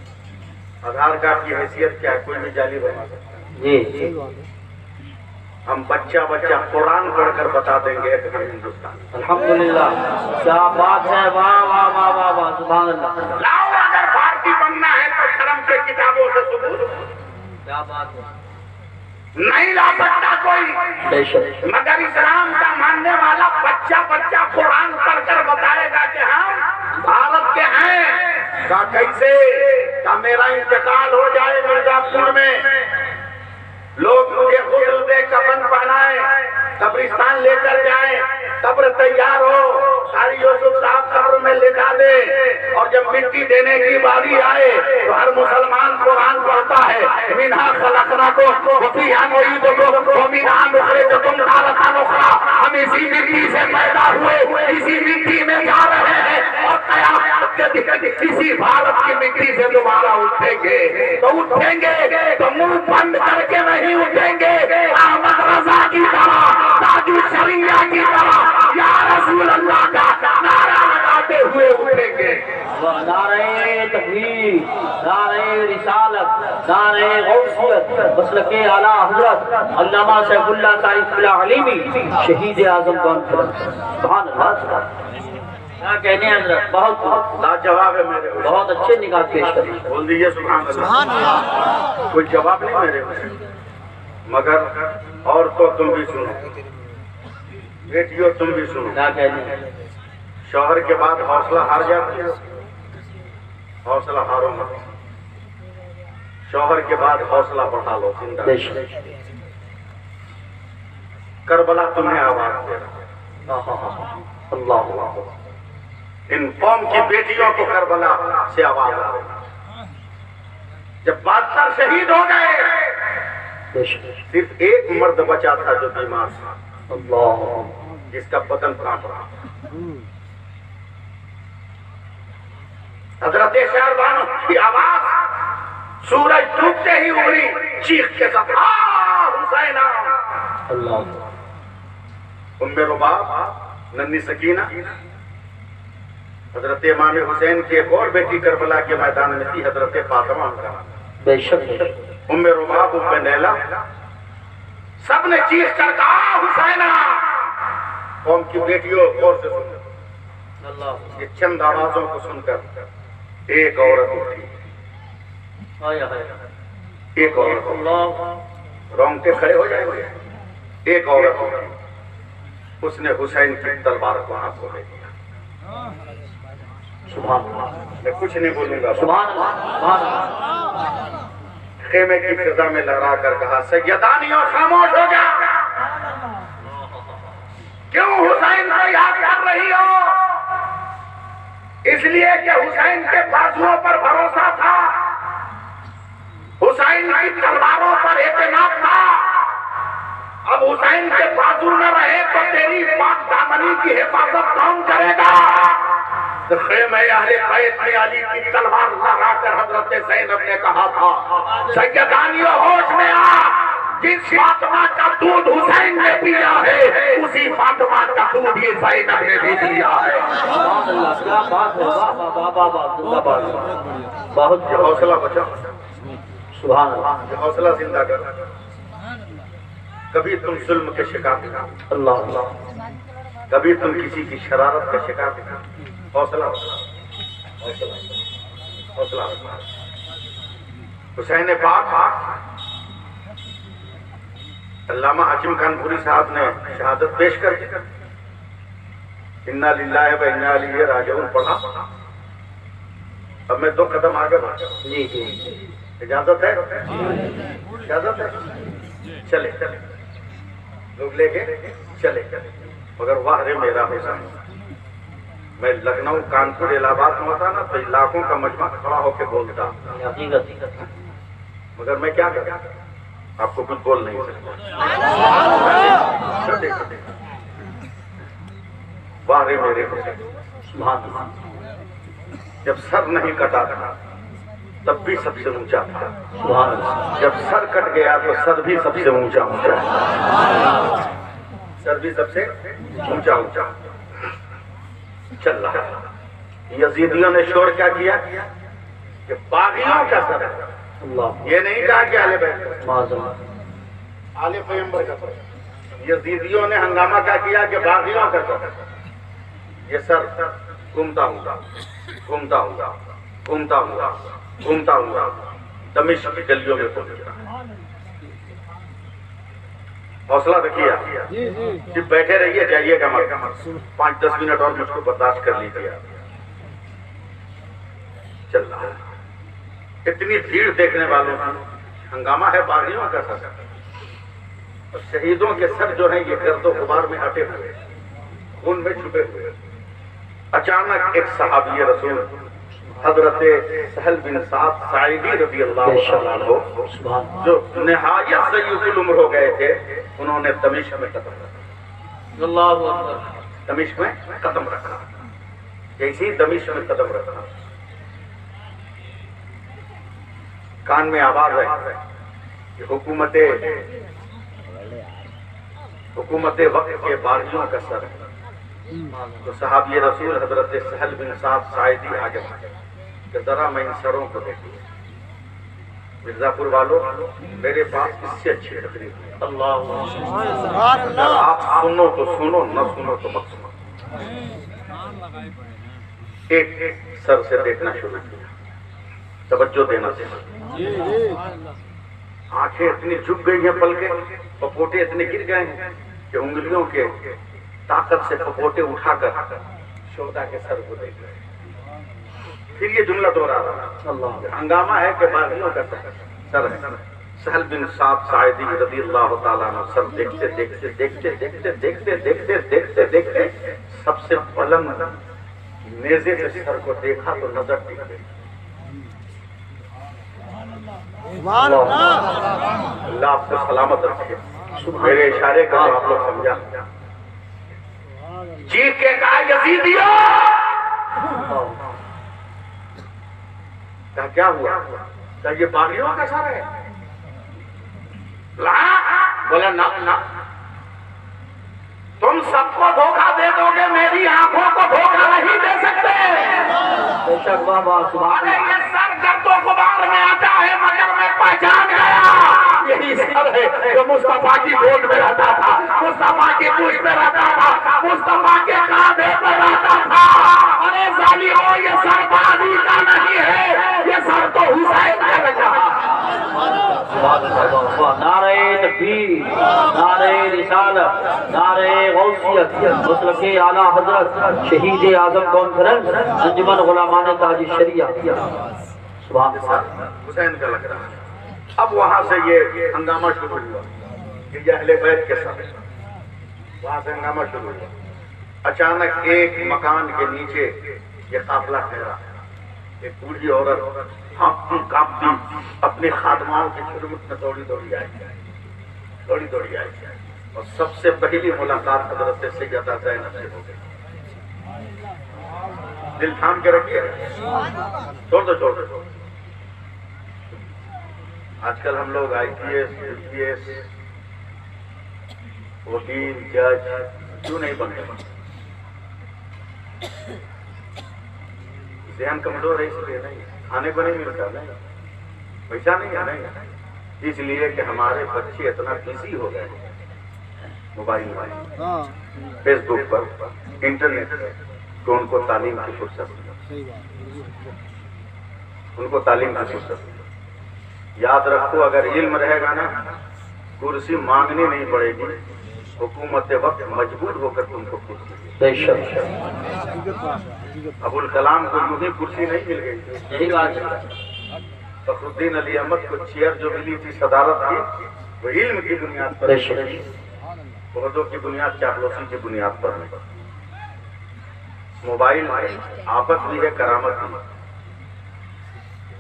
آدھار کارڈ کی حیثیت کیا ہے، کوئی بھی جعلی بنا سکتا ہے۔ جی، ہم بچہ بچہ قرآن پڑھ کر بتا دیں گے کہ ہم ہندوستان۔ الحمدللہ، کیا بات ہے، واہ واہ واہ واہ واہ، سبحان اللہ۔ لاؤ اگر بھارتی بننا ہے تو کرم کے کتابوں سے ثبوت کیا بات ہے، نہیں لا سکتا کوئی، بے شک مگر اسلام کا ماننے والا بچہ بچہ قرآن پڑھ کر بتائے گا کہ ہم بھارت کے ہیں۔ کہا کیسے؟ کہا میرا انتقال ہو جائے مرزا پور میں، لوگ مجھے غسل کفن پہنائے، قبرستان لے کر جائیں، قبر تیار ہو، قاری یوسف صاحب قبر میں لٹا دے، اور جب مٹی دینے کی باری آئے تو ہر مسلمان قرآن پڑھتا ہے، منہا خلقناکم وفیہا نعیدکم ومنہا نخرجکم تارۃ اخری، ہم اسی مٹی سے پیدا ہوئے، اسی مٹی میں جا رہے ہیں، اور قیامت کے دن اسی بھارت کی مٹی سے دوبارہ اٹھیں گے۔ تو اٹھیں گے تو منہ بند کر کے نہیں اٹھیں گے، احمد رضا کی طرح، تاج الشریعہ کی طرح، یا رسول اللہ کا نعرہ لگاتے ہوئے اٹھیں گے۔ نعرہ تکبیر، نعرہ رسالت، نعرہ غوثیت، مسلک اعلیٰ حضرت علامہ سیف اللہ صاحب اللہ علیمی شہید اعظم کانفرنس۔ سبحان اللہ، کیا کہنے ہیں حضرت، بہت لاجواب ہے میرے، بہت اچھے نکاح پیش کریں۔ بول دیجئے سبحان اللہ۔ کوئی جواب نہیں میرے، مگر اور تو تم بھی سنو، بیٹیوں تم بھی سنو، کیا کہنے ہیں، شوہر کے بعد حوصلہ ہار جاتی ہے، حوصلہ ہارو مت، شوہر کے بعد حوصلہ بڑھا لو، زندہ بے شک کربلا تمہیں آواز دے رہا، اللہ، ان قوم کی بیٹیوں کو کربلا سے آواز آ رہی۔ جب بادشاہ شہید ہو گئے، بے شک صرف ایک مرد بچا تھا جو بیمار تھا، اللہ، جس کا بدن کانپ رہا تھا۔ حضرت شہربانو کی آواز سورج ڈوبتے ہی ابھری، چیخ کے ساتھ حسین اللہ، ام رباب، ننھی سکینہ، حضرت امام حسین کی ایک اور بیٹی کربلا کے میدان میں تھی، حضرت فاطمہ بے شک ام رباب، ام نیلا، سب نے چیخ کر کہا حسینہ۔ قوم کی بیٹیوں غور سے سنو، اللہ، یہ چند آوازوں کو سن کر ایک عورت اٹھی، ایک عورت، اللہ، رونگٹے کھڑے ہو جائیں گے، ایک عورت اٹھی، اس نے حسین کی تلوار کو ہاتھوں میں دیا۔ سبحان اللہ، میں کچھ نہیں بولوں گا، سبحان اللہ، سبحان اللہ، خیمے کی فضا میں لہرا کر کہا سیدانیوں خاموش ہو جا، کیوں حسین کو یاد کر رہی ہو؟ اس لیے کہ حسین کے بازوؤں پر بھروسہ تھا، حسین کی تلواروں پر اعتماد تھا، اب حسین کے بازو نہ رہے تو تیری پاک دامنی کی حفاظت کون کرے گا؟ تو خیمہ اہل بیت میں علی کی تلوار لہرا کر حضرت زینب نے کہا تھا سیدانیوں ہوش میں آ، جس فاطمہ کا دودھ حسین نے پیا ہے اسی فاطمہ کا دودھ یہ زینب نے بھی پیا ہے۔ سبحان اللہ، کیا بات ہے، واہ واہ واہ واہ واہ، زندہ باد، بہت یہ حوصلہ بچا، سبحان اللہ، یہ حوصلہ زندہ کر، کبھی تم ظلم کے شکار نہ، اللہ، اللہ، کبھی تم کسی کی شرارت کا شکار نہ، حوصلہ حوصلہ حوصلہ۔ حسین پاک، علامہ حاکم کانپوری صاحب نے شہادت پیش کر دی، انا للہ و انا الیہ راجعون پڑھا، اب میں 2 قدم آگے بڑھا، جی جی، اجازت ہے؟ اجازت ہے؟ چلے لوگ لے کے چلے، مگر واہ رے میرا حسین، میں لکھنؤ کانپور الہ آباد میں ہوتا نا تو لاکھوں کا مجمع کھڑا ہو کے بولتا، حقیقت، مگر میں کیا کرتا، آپ کو کچھ بول نہیں سکتا۔ واہ رے میرے حسین، سبحان اللہ، جب سر نہیں کٹا تھا تب بھی سب سے اونچا تھا، سبحان اللہ، جب سر کٹ گیا تو سر بھی سب سے اونچا اونچا، سر بھی سب سے اونچا اونچا چل رہا۔ یزیدیوں نے شور کیا کیا کہ باغیوں کا سر، اللہ، یہ نہیں کہا کہ اہل بیت، معذرت، آل پیغمبر کا سر۔ یزیدیوں نے ہنگامہ کیا کہ باغیوں کا سر، یہ سر گھومتا ہوا گھومتا ہوا گھومتا ہوا گھومتا ہوا دمشق کی گلیوں میں پہنچ رہا ہے. حوصلہ رکھیے آپ جب بیٹھے رہیے, جائیے گا مت, 5-10 منٹ اور مجھ کو برداشت کر لیجیے. چل رہا ہے اتنی بھیڑ دیکھنے والوں کا ہنگامہ ہے, باغیوں کا سر اور شہیدوں کے سر جو ہیں یہ گرد و غبار میں ہٹے ہوئے, خون میں چھپے ہوئے. اچانک ایک صحابی رسول حضرت سہل بن سعد ساعدی رضی اللہ عنہ جو نہایت سید العمر ہو گئے تھے, انہوں نے دمشق میں قدم رکھا. اللہ اکبر. دمشق میں قدم رکھا. جیسے ہی دمشق میں قدم رکھا, کان میں آواز ہے کہ حکومت وقت کے باغیوں کا سر ہے. تو صحابی رسول حضرت سہل بن سعد ساعدی آگے بڑھے کہ ذرا میں ان سروں کو دیکھوں. مرزاپور والوں, میرے پاس اس سے اچھی تقریر ہے. اللہ, آپ سنو تو سنو, نہ سنو تو مت سنو. ایک ایک سر سے دیکھنا شروع کیا, توجہ دینا چاہیے. آنکھیں اتنی جھک گئی ہیں, پل کے پپوٹے اتنے گر گئے ہیں کہ انگلیوں کے طاقت سے پپوٹے اٹھا کر شہداء کے سر کو دیکھ رہے. پھر یہ جملہ دوہرا رہا, ہنگامہ ہے کہ باغیوں کا سر ہے. سہل بن سعد ساعدی رضی اللہ تعالیٰ عنہ سر دیکھتے دیکھتے دیکھتے دیکھتے دیکھتے دیکھتے دیکھتے دیکھتے سب سے بلند نیزے کے سر کو دیکھا تو نظر ٹک گئی. اللہ آپ کو سلامت رکھے. میرے اشارے کا آپ لوگ سمجھا. چیخ کے کہا یزیدیو, کیا ہوا؟ کیا یہ باغیوں کا سر ہے؟ بولا نہ, تم سب کو دھوکہ دے دو گے, میری آنکھوں کو دھوکہ نہیں دے سکتے. ارے یہ سر گرد و غبار میں آتا ہے مگر میں پہچان گیا, یہی سر ہے جو مصطفیٰ کی گود میں رہتا تھا, مصطفیٰ کی پوچھ میں رہتا تھا, مصطفیٰ کے کاندھے پر رہتا تھا. ارے ظالمو, یہ سر بازی کا نہیں ہے, یہ سر تو حسین کا رہا. نعرہ تکبیر, نعرہ رسالت, نعرہ غوثیت, مسلک اعلیٰ حضرت شہید اعظم کانفرنس انجمن غلامان تاج شریعہ. سبحان اللہ. حسین کا لگ رہا ہے. اب وہاں سے یہ ہنگامہ شروع ہوا کہ یہ اہل بیت کے ساتھ, وہاں سے ہنگامہ شروع ہوا. اچانک ایک مکان کے نیچے یہ قافلہ ٹھہرا. ایک بوڑھی عورت ہانپتی کانپتی اپنی خادماؤں کی خدمت میں دوڑی دوڑی آئی اور سب سے پہلی ملاقات حضرت سیدہ زینب سے ہو گئی. دل تھام کے رکھیے, چھوڑ دو. آج کل ہم لوگ IPS وکیل جج کیوں نہیں بنتے؟ ذہن کمزور ہے, اس لیے نہیں, کھانے کو نہیں ملتا, نہیں پیسہ نہیں ہے, نہیں اس لیے کہ ہمارے بچے اتنا بزی ہو گئے موبائل میں, فیس بک پر, انٹرنیٹ پر, کہ ان کو تعلیم کی فرصت نہیں. یاد رکھو, اگر علم رہے گا نا, کرسی مانگنی نہیں پڑے گی, حکومت وقت مجبور ہو کر تم کو کرسی. ابوالکلام کو یوں ہی کرسی نہیں مل گئی. فخر الدین علی احمد کو چیئر جو ملی تھی صدارت کی, وہ علم کی بنیاد پر, عہدوں کی بنیاد, چاپلوسی کی بنیاد پر نہیں. موبائل آفت بھی ہے, کرامت بھی ہے.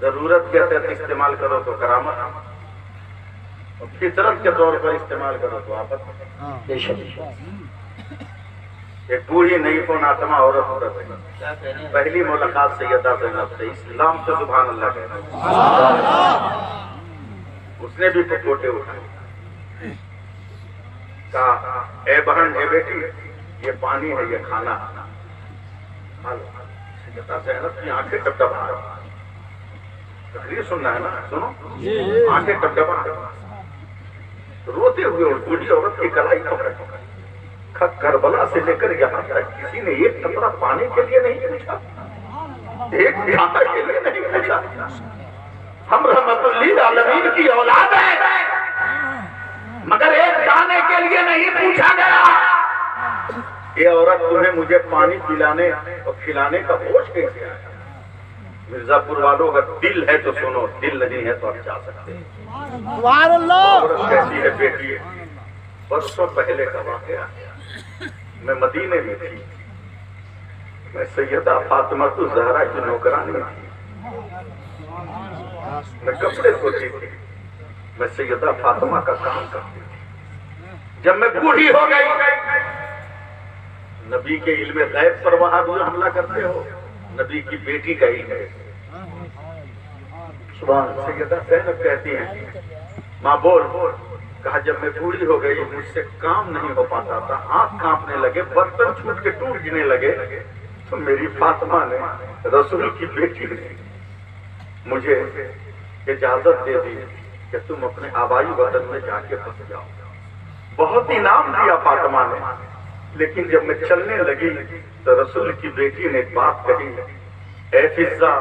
ضرورت کے تحت استعمال کرو تو کرامت, اور فطرت کے طور پر استعمال کرو تو آفت. ایک بوڑھی نئی فون آتما عورت ہوتا تھی, پہلی ملاقات سیدہ زینب سے, اسلام سے سبحان اللہ کہنا. اس نے بھی پپوٹے اٹھائے, کہا اے بہن, اے بیٹی, یہ پانی ہے, یہ کھانا. سیدہ زینب کی آنکھیں ٹپٹپا, تقریر سننا ہے نا, سنو. آنکھیں ٹپٹپا, روتے ہوئے اور بوڑھی عورت کی کلائی پکڑ کربلا سے لے کر یہاں تک کسی نے ایک قطرہ پانی کے لیے نہیں پوچھا, ایک کھانا کے لیے نہیں پوچھا. ہم رحمت العالمین کی اولاد ہے، مگر ایک دانے کے لیے نہیں پوچھا گیا یہ عورت تمہیں مجھے پانی پلانے اور کھلانے کا ہوش کیسے آیا؟ مرزا پور والوں اگر دل ہے تو سنو، دل نہیں ہے تو آپ جا سکتے ہیں۔ سبحان اللہ۔ عورت کہتی ہے بیٹی برسوں پہلے کا واقعہ، میں مدینے میں تھی، میں سیدہ فاطمہ الزہرا کی نوکرانی تھی، میں کپڑے دھوتی تھی، میں سیدہ فاطمہ کا کام کرتی تھی۔ جب میں بوڑھی ہو گئی، نبی کے علم غیب پر وہاں بھی حملہ کرتے ہو، نبی کی بیٹی کا علم ہے۔ سیدہ زینب کہتی ہیں ماں بول، کہا جب میں بوڑھی ہو گئی مجھ سے کام نہیں ہو پاتا تھا، ہاتھ کانپنے لگے، برتن چھوٹ کے ٹوٹ جنے لگے، تو میری فاطمہ نے، رسول کی بیٹی نے مجھے اجازت دے دی کہ تم اپنے آبائی وطن میں جا کے بس جاؤ۔ بہت انعام دیا فاطمہ نے، لیکن جب میں چلنے لگی تو رسول کی بیٹی نے ایک بات کہی، اے فضہ،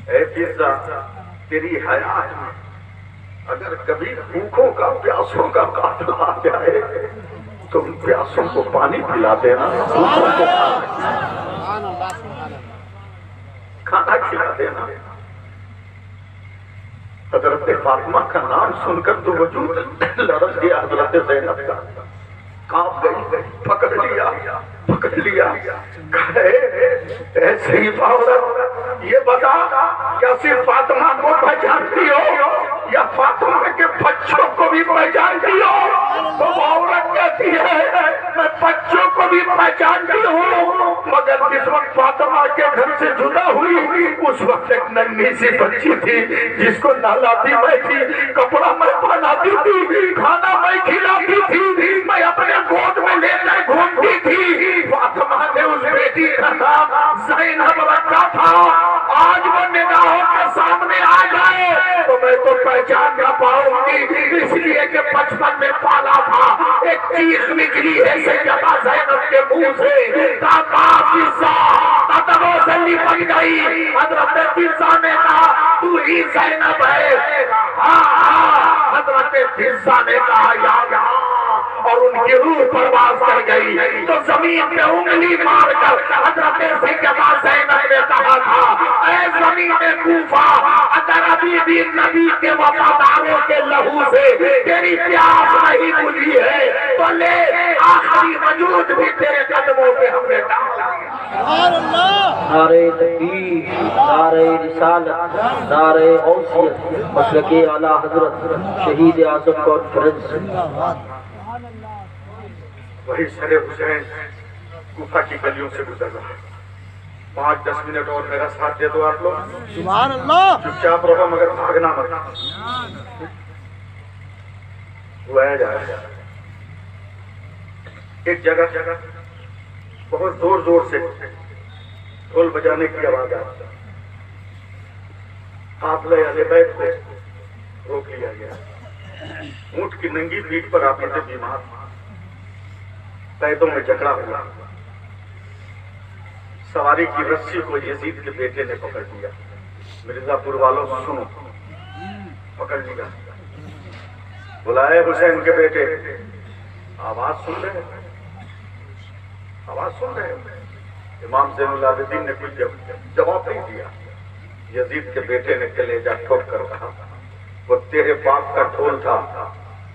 اے فضہ، تیری حیات میں اگر کبھی بھوکوں کا پیاسوں کا قاتل آ جائے تو ان پیاسوں کو پانی پلا دینا، کھانا کھلا دینا۔ حضرت فاطمہ کا نام سن کر تو وجود لرز گیا حضرت زینب کا، کانپ گئی، پکڑ لیا، کہے اے سیدہ عورت یہ بتا کیا صرف فاطمہ کو پہچانتی ہو یا فاطمہ کے بچوں کو بھی پہچانتی ہو؟ تو وہ عورت کہتی ہے میں بچوں کو بھی پہچانتی ہوں، مگر جس وقت فاطمہ کے گھر سے جدا ہوئی اس وقت ایک ننھی سی بچی تھی جس کو نہلاتی میں تھی، کپڑا میں پہناتی تھی، کھانا میں کھلاتی تھی، میں اپنے گود میں لے کر گھومتی تھی۔ فاطمہ نے اس بیٹی کا نام زینب رکھا تھا۔ آج وہ نگاہوں کے سامنے آ جائے تو میں تو پہچان نہ پاؤں گی، اس لیے کہ بچپن میں پالا تھا۔ ایک چیز نکلی ہے سیدہ زینب کے منہ سے، کاکا فضہ، ادب و ذلی بن گئی۔ حضرت فضہ نے کہا تو ہی زینب ہے؟ ہاں، حضرت فضہ نے کہا یا، اور ان کی روح پرواز کر گئی تو زمین پہ انگلی مار کر حضرت سیدہ زینب نے کہا تھا اے زمین کوفہ، اگر ابھی بھی نبی کے وفاداروں کے لہو سے تیری پیاس نہیں بجھی ہے تو لے آخری وجود بھی تیرے قدموں پہ ہم نے ڈالا۔ سبحان اللہ۔ نعرہ تکبیر، نعرہ رسالت، نعرہ غوثیت، مسلک اعلیٰ حضرت شہید اعظم کانفرنس۔ وہی سر حسین کوفہ کی گلیوں سے گزر رہا ہے۔ 5-10 منٹ اور میرا ساتھ دے دو آپ لوگ، سبحان اللہ۔ چپ چاپ رہو مگر بھاگنا مت۔ وہ آیا جا رہا ہے ایک جگہ بہت زور زور سے ڈھول بجانے کی آواز آتی، قافلہ اہل بیت کو روک لیا گیا۔ اونٹ کی ننگی پیٹھ پر آتے تھے بیمار، قیدوں میں جکڑا ہوا، سواری کی رسی کو یزید کے بیٹے نے پکڑ لیا۔ مرزا پور والوں سنو، پکڑ لیا، بلائے حسین کے بیٹے، آواز سن رہے ہیں، آواز سن رہے ہیں۔ امام زین العابدین نے کوئی جواب نہیں دیا۔ یزید کے بیٹے نے کلیجہ ٹھوک کر کہا وہ تیرے باپ کا ڈھول تھا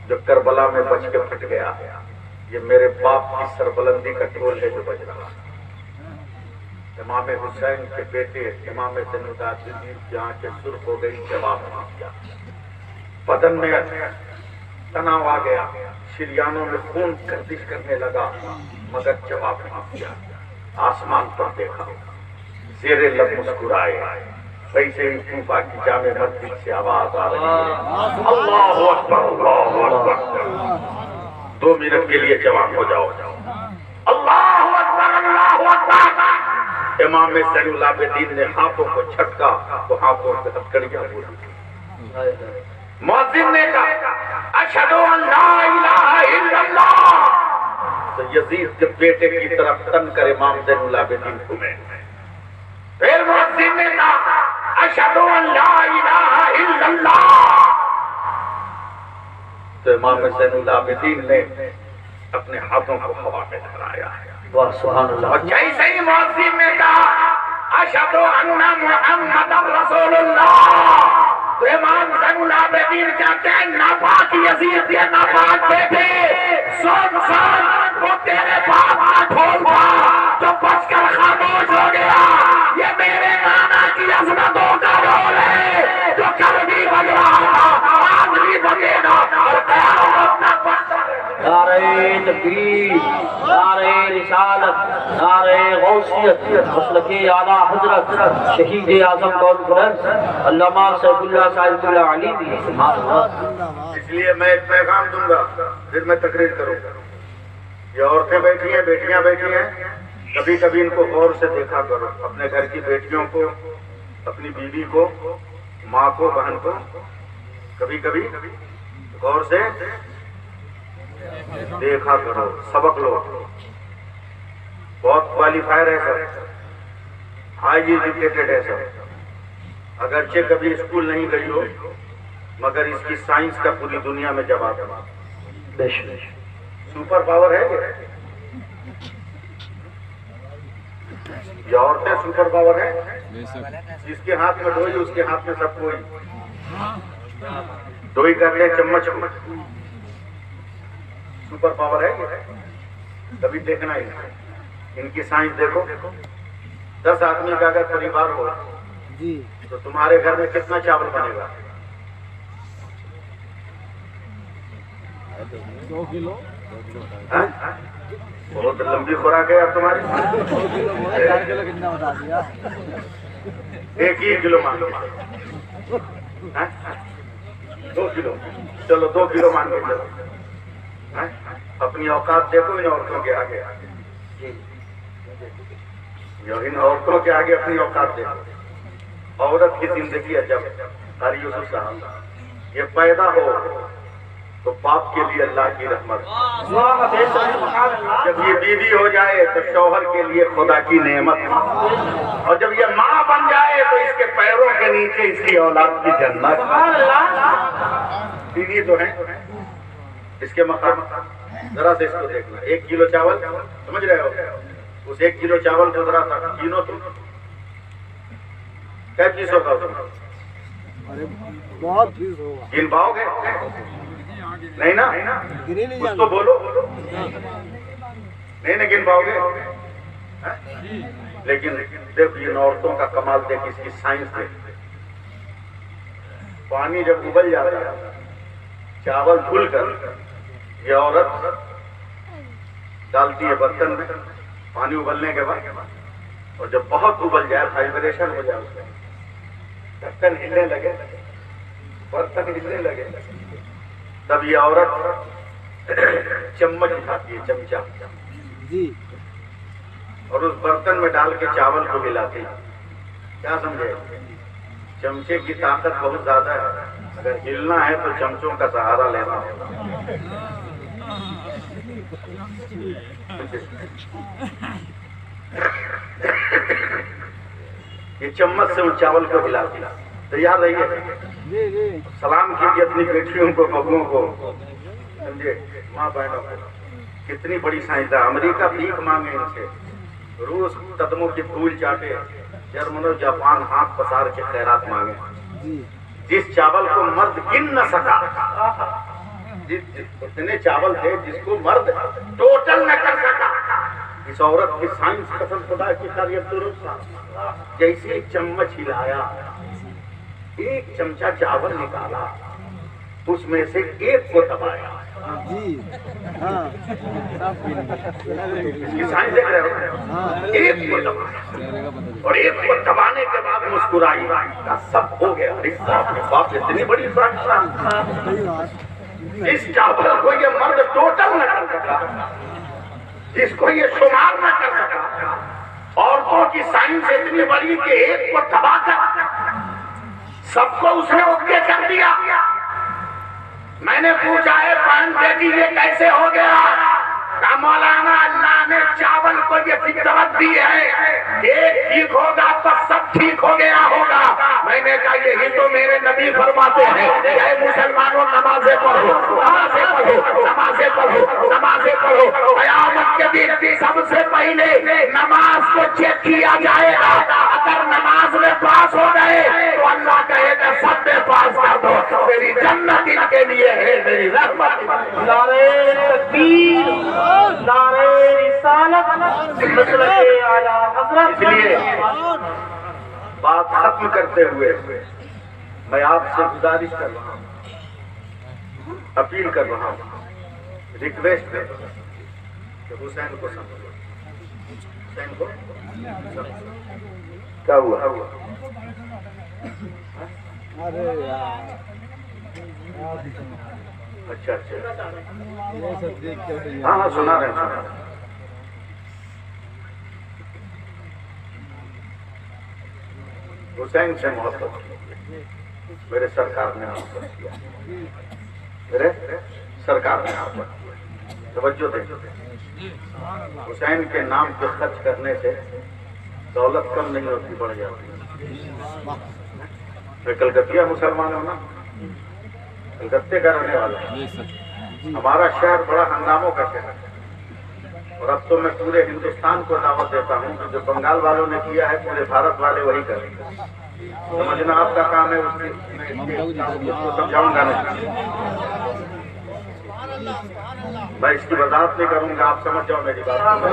جو کربلا میں بج کے پھٹ گیا، یہ میرے باپ کی سربلندی کا ڈھول ہے جو بج رہا ہے۔ امام حسین کے بیٹے امام زین العابدین کی آنکھیں سرخ ہو گئی، جواب نہیں دیا۔ بدن میں تناؤ آ گیا، شریانوں میں خون گردش کرنے لگا، مگر جواب نہیں دیا۔ آسمان پر دیکھا، زیر لب مسکرائے، ویسے ہی کوفہ کی جامع مسجد سے آواز آ رہی ہے اللہ اکبر، اللہ اکبر۔ 2 منٹ کے لیے جوان ہو جاؤ، اللہ اکبر، اللہ اکبر۔ امام زین العابدین نے ہاتھوں کو چھٹکا تو ہاتھوں سے ہتھکڑیاں اڑی۔ مؤذن نے کہا اشہد ان لا الہ الا اللہ، تو یزید کے بیٹے کی طرف تن کر امام زین العابدین گھومے۔ پھر مؤذن نے کہا اشہد ان لا الہ الا امام زین العابدین نے اپنے ہاتھوں کو ہوا میں لہرایا ہے. سبحان اللہ. اور جیسے ہی مؤذن نے کہا اشہد ان محمد رسول اللہ، تو امام زین العابدین کہتے ہیں ناپاک یزید یہ ناپاک بیٹے سن وہ تیرے باپ کا ڈھول تھا جو بچ کر خاموش ہو گیا، یہ میرے نانا کی عظمتوں کا ڈھول ہے جو کل بھی بج رہا تھا آج بھی بجے گا اور قیامت تک بجتا رہے گا. نعرہ تکبیر، نعرہ رسالت، نعرہ غوثیت، مسلک اعلیٰ حضرت شہید اعظم کانفرنس علامہ سیف اللہ صاحب اللہ علی بھی. اس لیے میں ایک پیغام دوں گا پھر میں تقریر کروں گا. یہ عورتیں بیٹھی ہیں، بیٹیاں بیٹھی ہیں، کبھی کبھی ان کو غور سے دیکھا کرو، اپنے گھر کی بیٹیوں کو، اپنی بیوی کو، ماں کو، بہن کو کبھی کبھی غور سے دیکھا کرو، سبق لو. بہت کوالیفائر ہے سر، ہائی ایجوکیٹڈ ہے سر، اگرچہ کبھی اسکول نہیں گئی ہو مگر اس کی سائنس کا پوری دنیا میں جواب ہے. سپر پاور ہے یہ عورتیں سپر پاور ہے. جس کے ہاتھ میں ڈوئی اس کے ہاتھ میں سب کوئی. ڈوئی کر لیں چمچ کو، سپر پاور ہے. کبھی دیکھنا ہی ان کی سائنس دیکھو. 10 آدمی کا اگر پریوار ہو تو تمہارے گھر میں کتنا چاول بنے گا؟ 2 کلو. بہت لمبی خوراک ہے اب تمہاری. 4 کلو کتنا بتا دیا؟ 1 کلو مان کے 2 کلو، چلو 2 کلو مان کے چلو. اپنی اوقات دیکھو ان عورتوں کے آگے، ان عورتوں کے آگے اپنی اوقات دیکھو. عورت کی زندگی ہے جب قاری یوسف صاحب یہ پیدا ہو تو باپ کے لیے اللہ کی رحمت، جب یہ بیوی ہو جائے تو شوہر کے لیے خدا کی نعمت، اور جب یہ ماں بن جائے تو اس کے پیروں کے نیچے اس کی اولاد کی جنت. بیوی تو ہے اس کے مقام. ذرا سے اس کو دیکھنا. 1 کلو چاول سمجھ رہے ہو؟ اس 1 کلو چاول کو ذرا سا گنو تم، کیا چیز ہوگا اس میں؟ بہت چیز ہوگا. گن پاؤ گے؟ نہیں نا، کچھ تو بولو. نہیں گن پاؤ گے. لیکن دیکھ ان عورتوں کا کمال دیکھ، اس کی سائنس دیکھ. پانی جب ابل جاتا ہے چاول دھل کر یہ عورت ڈالتی ہے برتن میں پانی ابلنے کے بعد، اور جب بہت ابل جائے وائبریشن ہو جائے اس میں ڈھکن ہلنے لگے، برتن ہلنے لگے، تب یہ عورت چمچ اٹھاتی ہے، چمچہ، اور اس برتن میں ڈال کے چاول کو ملاتی ہے. کیا سمجھے؟ چمچے کی طاقت بہت زیادہ ہے. اگر ہلنا ہے تو چمچوں کا سہارا لینا ہوگا. یہ چمچ سے ان چاول کو ہلاتی ہے. تیار رہیے، سلام کیجیے اپنی بیٹیوں کو، بہوؤں کو، سمجھے، ماں بہنوں کو. کتنی بڑی سائنسداں. امریکہ بھیک مانگے ان سے، روس قدموں کی دھول چاٹے، جرمن و جاپان ہاتھ پسار کے خیرات مانگے. جس چاول کو مرد گن نہ سکا، اتنے چاول تھے جس کو مرد ٹوٹل نہ کر سکا، اس عورت کی سائنس قسم خدا کی خاریت درست. جیسے ایک چمچ ہلایا، 1 چمچہ چاول نکالا، اس میں سے 1 کو دبایا. اس کی سائنس دیکھ رہے ہو؟ 1 کو دبایا اور 1 کو دبانے کے بعد مسکرائی. سب ہو گیا. باپ اتنی بڑی سائنس. اس چاول کو یہ مرد ٹوٹل نہ کر سکا، جس کو یہ شمار نہ کر سکا. عورتوں کی سائنس اتنی بڑی کہ 1 کو دبا کر سب کو اس نے اوکے کر دیا. میں نے پوچھا ہے بہن بیٹی یہ کیسے ہو گیا؟ کہا مولانا اللہ نے چاول کو یہ فطرت دی ہے، ایک ٹھیک ہوگا تو سب ٹھیک ہو گیا ہوگا۔ میں نے کہا یہی تو میرے نبی فرماتے ہیں، اے مسلمانوں نمازیں پڑھو، نمازیں پڑھو، نمازیں پڑھو، نمازیں پڑھو۔ قیامت کے دن سب سے پہلے نماز کو چیک کیا جائے گا، اگر نماز میں پاس ہو گئے تو اللہ کہے گا سب میں پاس کر دو، میری جنت ان کے لیے ہے، میری رحمت۔ نعرہ تکبیر، نعرہ رسالت، مسلک اعلیٰ حضرت۔ اس لیے بات ختم کرتے ہوئے میں آپ سے گزارش کر رہا ہوں، اپیل کر رہا ہوں، ریکویسٹ کر رہا ہوں کہ حسین کو سمجھو، حسین کو سمجھو۔ کیا ہوا؟ ارے یار اچھا اچھا، یہ سب دیکھ کے ہاں ہاں سنا رہے ہیں، سنا رہے ہیں۔ حسین سے محبت کی، میرے سرکار نے محبت کیا، میرے سرکار نے محبت کیا۔ توجہ دیں، حسین کے نام پہ خرچ کرنے سے دولت کم نہیں ہوتی، بڑھ جاتی۔ میں کلکتیا مسلمان ہوں نا، کلکتے کا رہنے والا ہوں۔ ہمارا شہر بڑا ہنگاموں کا شہر ہے، اور اب تو میں پورے ہندوستان کو دعوت دیتا ہوں کہ جو بنگال والوں نے کیا ہے پورے بھارت والے وہی کریں گے۔ سمجھنا آپ کا کام ہے، اس کو سمجھاؤں گا نہیں، میں اس کی وضاحت نہیں کروں گا، آپ سمجھ جاؤ میری بات۔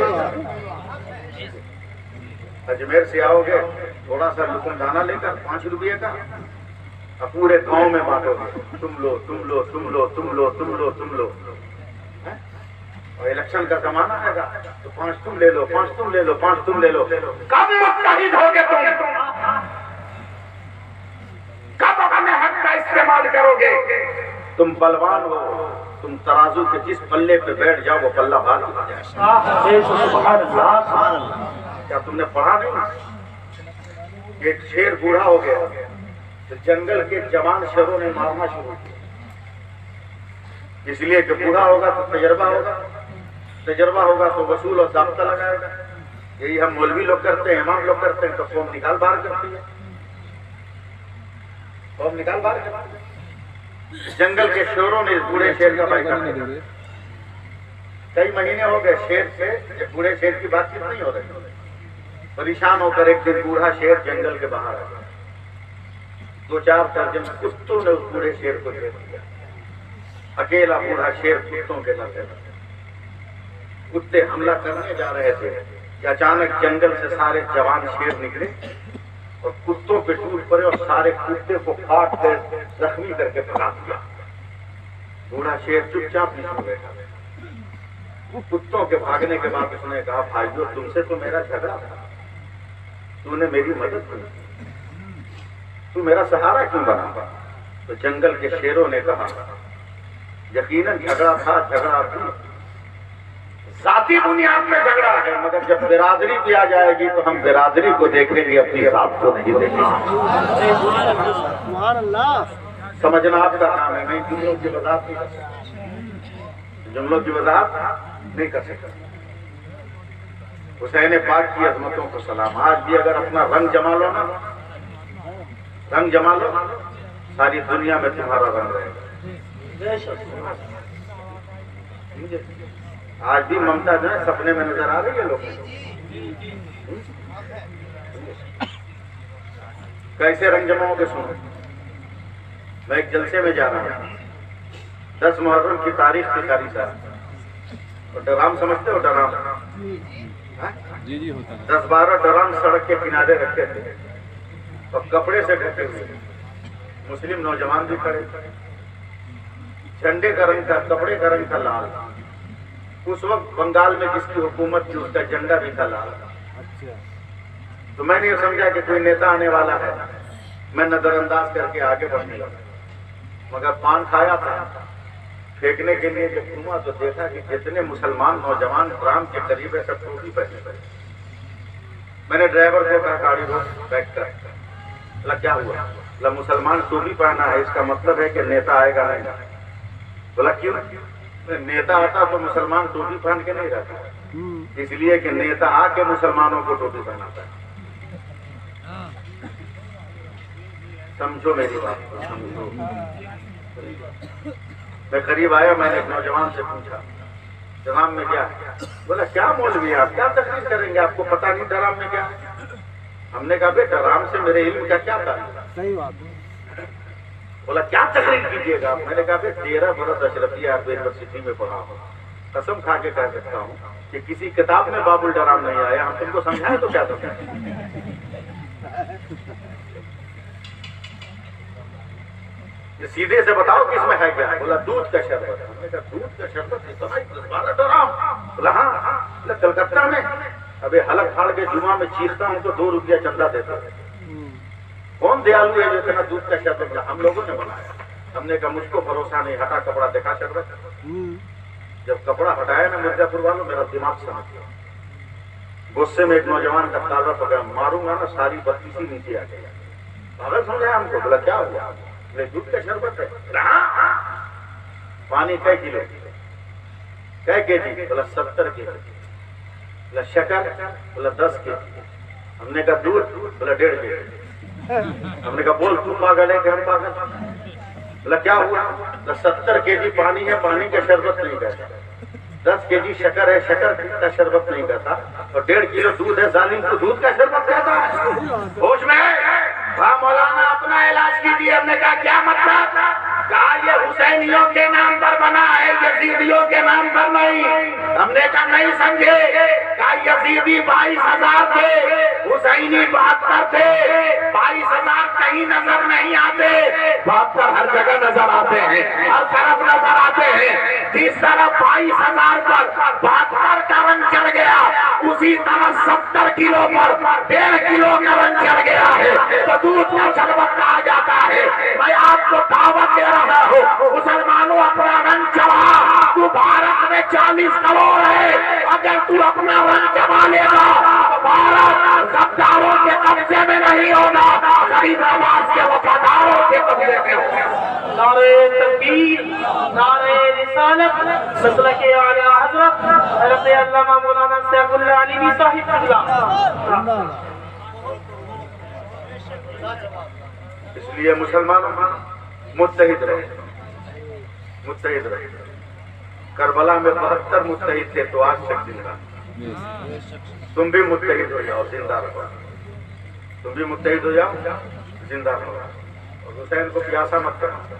اجمیر سے آؤ گے تھوڑا سا لکم دانا لے کر 5 روپے کا، اب پورے گاؤں میں بانٹو گے، تم لو تم لو تم لو تم لو تم لو تم لو، اور الیکشن کا زمانہ آئے گا تو 5 تم لے لو، 5 تم لے لو، 5 تم لے لو۔ کب متحد ہوگے تم؟ کب اپنے حق کا استعمال کرو گے؟ تم بلوان ہو، تم ترازو کے جس پلے پہ بیٹھ جاؤ وہ پلہ بھاری ہو جائے۔ سبحان اللہ۔ کیا تم نے پڑھا نہیں؟ ایک شیر بوڑھا ہو گیا تو جنگل کے جوان شیروں نے مارنا شروع کیا، اس لیے کہ بوڑھا ہوگا تو تجربہ ہوگا، تجربہ ہوگا تو وصول اور ضابطہ لگائے گا۔ یہی ہم مولوی لوگ کرتے ہیں، امام لوگ کرتے ہیں، تو قوم نکال باہر کرتی ہے، قوم نکال باہر کرتی ہے۔ جنگل کے شیروں نے اس بوڑھے شیر کا بائیکاٹ کیا، کئی مہینے ہو گئے شیر سے بوڑھے شیر کی بات چیت نہیں ہو رہی۔ پریشان ہو کر ایک دن بوڑھا شیر جنگل کے باہر آیا، 2-4 درجن کتوں نے اس بوڑھے شیر کو گھیر لیا، اکیلا بوڑھا شیر کتوں کے لگے لگے، کتے حملہ کرنے جا رہے تھے کہ اچانک جنگل سے سارے جوان شیر نکلے اور کتوں پہ ٹوٹ پڑے اور سارے کتے کو کاٹ کر زخمی کر کے بھگا دیا۔ بوڑھا شیر چپ چاپ نہیں سن بیٹھا، کتوں کے بھاگنے کے بعد اس نے کہا بھائیو تم سے تو میرا جھگڑا تھا، تو نے میری مدد کی، تو میرا سہارا کیوں بنا؟ تو جنگل کے شیروں نے کہا یقیناً جھگڑا تھا، جھگڑا بھی ذاتی بنیاد پہ جھگڑا ہے، مگر جب برادری پہ آ جائے گی تو ہم برادری کو دیکھیں گے، اپنی ذات کو نہیں دیکھیں گے۔ سبحان اللہ۔ سمجھنا آپ کا کام ہے، میں جملوں کی وضاحت نہیں کر سکتا، جملوں کی وضاحت نہیں کر سکتا۔ حسین پاک کی عظمتوں کو سلام۔ آج بھی اگر اپنا رنگ جما لو نا، رنگ جما لو، ساری دنیا میں تمہارا رنگ رہے گا۔ آج بھی ممتا جو ہے سپنے میں نظر آ رہی ہے لوگوں کو، کیسے رنگ جماؤ گے سنو۔ میں ایک جلسے میں جا رہا ہوں، 10 محرم کی تاریخ کی تاریخ ہے، اور ڈرام سمجھتے ہو ڈرام؟ جی جی ہوتا ہے۔ 10-12 ڈرام سڑک کے کنارے رکھے تھے اور کپڑے سے ڈھکے ہوئے، مسلم نوجوان بھی کھڑے، جھنڈے کا رنگ تھا، کپڑے کا رنگ تھا لال۔ اس وقت بنگال میں جس کی حکومت تھی اس کا جھنڈا بھی تھا لال۔ اچھا، تو میں نے یہ سمجھا کہ کوئی نیتا آنے والا ہے، میں نظر انداز کر کے آگے بڑھنے لگا، مگر پان کھایا تھا، پھینکنے کے لیے جب گھوما تو دیکھا کہ جتنے مسلمان نوجوان ڈرام کے قریب ہے سب ٹوپی پہنے ہوئے۔ میں نے ڈرائیور کو کہا گاڑی روک، بیک کر۔ بولا کیا ہوا؟ بولا مسلمان ٹوپی پہنا ہے، اس کا مطلب ہے کہ نیتا آئے گا نہیں۔ بولا کیوں؟ نیتا آتا تو مسلمان ٹوپی پہن کے نہیں رہتا، اس لیے کہ نیتا آ کے مسلمانوں کو ٹوپی پہناتا ہے. سمجھو میری بات کو، سمجھو. میں قریب آیا، میں نے ایک نوجوان سے پوچھا ڈرام میں کیا ہے؟ بولا کیا مولوی ہے آپ، کیا تقریر کریں گے، آپ کو پتہ نہیں ڈرام میں کیا ہے؟ ہم نے کہا بیٹا ڈرام سے میرے علم کا کیا تعلق ہے؟ صحیح بات. بولا کیا تقریر کیجیے گا. میں نے کہا بیٹا 13 برس اشرفیہ یونیورسٹی میں پڑھا ہوں، قسم کھا کے کہہ سکتا ہوں کہ کسی کتاب میں باب الڈرام نہیں آیا. ہم تم کو سمجھائیں تو کیا سمجھائیں؟ سیدھے سے بتاؤ کہ اس میں ہے کیا؟ بولا دودھ کا شربت. ہم نے کہا دودھ کا شربت اتنا ڈرام؟ بولا ہاں. بولا کلکتہ میں ابھی حلق پھاڑ کے جمعہ میں چیختا ہوں تو 2 روپیہ چندہ دیتا ہے. کون دیالو ہے جو اتنا دودھ کا شربت؟ ہم لوگوں نے بنایا. ہم نے کہا مجھ کو بھروسہ نہیں. ہٹا کپڑا دکھا شربت. جب کپڑا ہٹایا نا مرزا پور والوں، میرا دماغ سمجھ گیا. غصے میں ایک نوجوان کا تازہ پکڑا، ماروں گا نا ساری بتی سی نیچے آ گئی. پاگل سمجھایا ہم کو. بولا کیا ہوا؟ دودھ کا شربت ہے. پانی کئے کلو؟ کئے کے جی؟ بولا 70 کے جی. بولا شکر؟ بولا 10 کے جی. ہم نے کہا دودھ؟ بولا 1.5 کے جی. ہم نے کہا بول تو پاگل ہے کہ ہم پاگل؟ بولا کیا ہوا؟ بولا 70 کے جی پانی ہے، پانی کا شربت نہیں کہتا. 10 کے جی شکر ہے، شکر کا شربت نہیں کہتا. اور 1.5 کلو دودھ ہے، ظالم کو دودھ کا شربت کہتا ہے. ہوش میں وہاں مولانا اپنا علاج کیجیے. ہم نے کہا کیا مطلب؟ کہا یہ حسینیوں کے نام پر بنا ہے، یزیدیوں کے نام پر نہیں. ہم نے کہا نہیں سمجھے. کہا یزیدی 22,000 تھے، حسینی 72 تھے. 22,000 کہیں نظر نہیں آتے، 72 ہر جگہ نظر آتے ہیں، ہر طرف نظر آتے ہیں. جس طرح 22,000 پر 72 کا رنگ چڑھ گیا، اسی طرح 70 کلو پر 1.5 کلو کا رنگ چڑھ گیا ہے. تو دودھ کا شربت کہا جاتا ہے. میں آپ کو دعوت دے رہا ہوں، مسلمانوں اپنا رنگ چڑھا. تو بھارت میں 40 کروڑ ہے، اگر تو اپنا رنگ جما لے گا تو بھارت غداروں کے قبضے میں نہیں ہوگا، غریب نواز کے وفاداروں کے قبضے میں ہوگا. نعرہ تکبیر، نعرہ رسالت، مسلک اعلیٰ حضرت حضرت علامہ مولانا سیف اللہ علیوی صاحب اللہ. اس لیے مسلمانوں متحد رہے، متحد رہے. کربلا میں 72 متحد تھے تو آج تک زندہ. تم بھی متحد ہو جاؤ، زندہ رہو. تم بھی متحد ہو جاؤ، زندہ رہو. اور حسین کو پیاسا مت کرنا.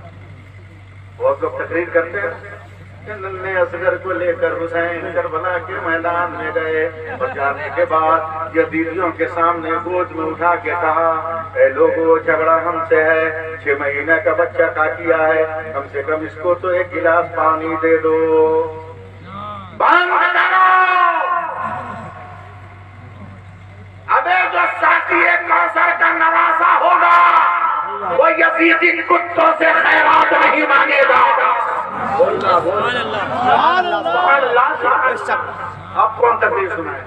بہت لوگ تقریر کرتے ہیں کہ ننھے اصغر کو لے کر حسین کربلا کے میدان میں گئے، اور جانے کے بعد یزیدیوں کے سامنے گود میں اٹھا کے کہا اے لوگو جھگڑا ہم سے ہے، 6 مہینے کا بچہ کا کیا ہے، کم سے کم اس کو تو 1 گلاس پانی دے دو. بند کرو. ابے جو ساتھی کوثر کا نوازا ہوگا وہ یزیدی کتوں سے خیرات نہیں مانگے گا. آپ کون تقریر سنائے؟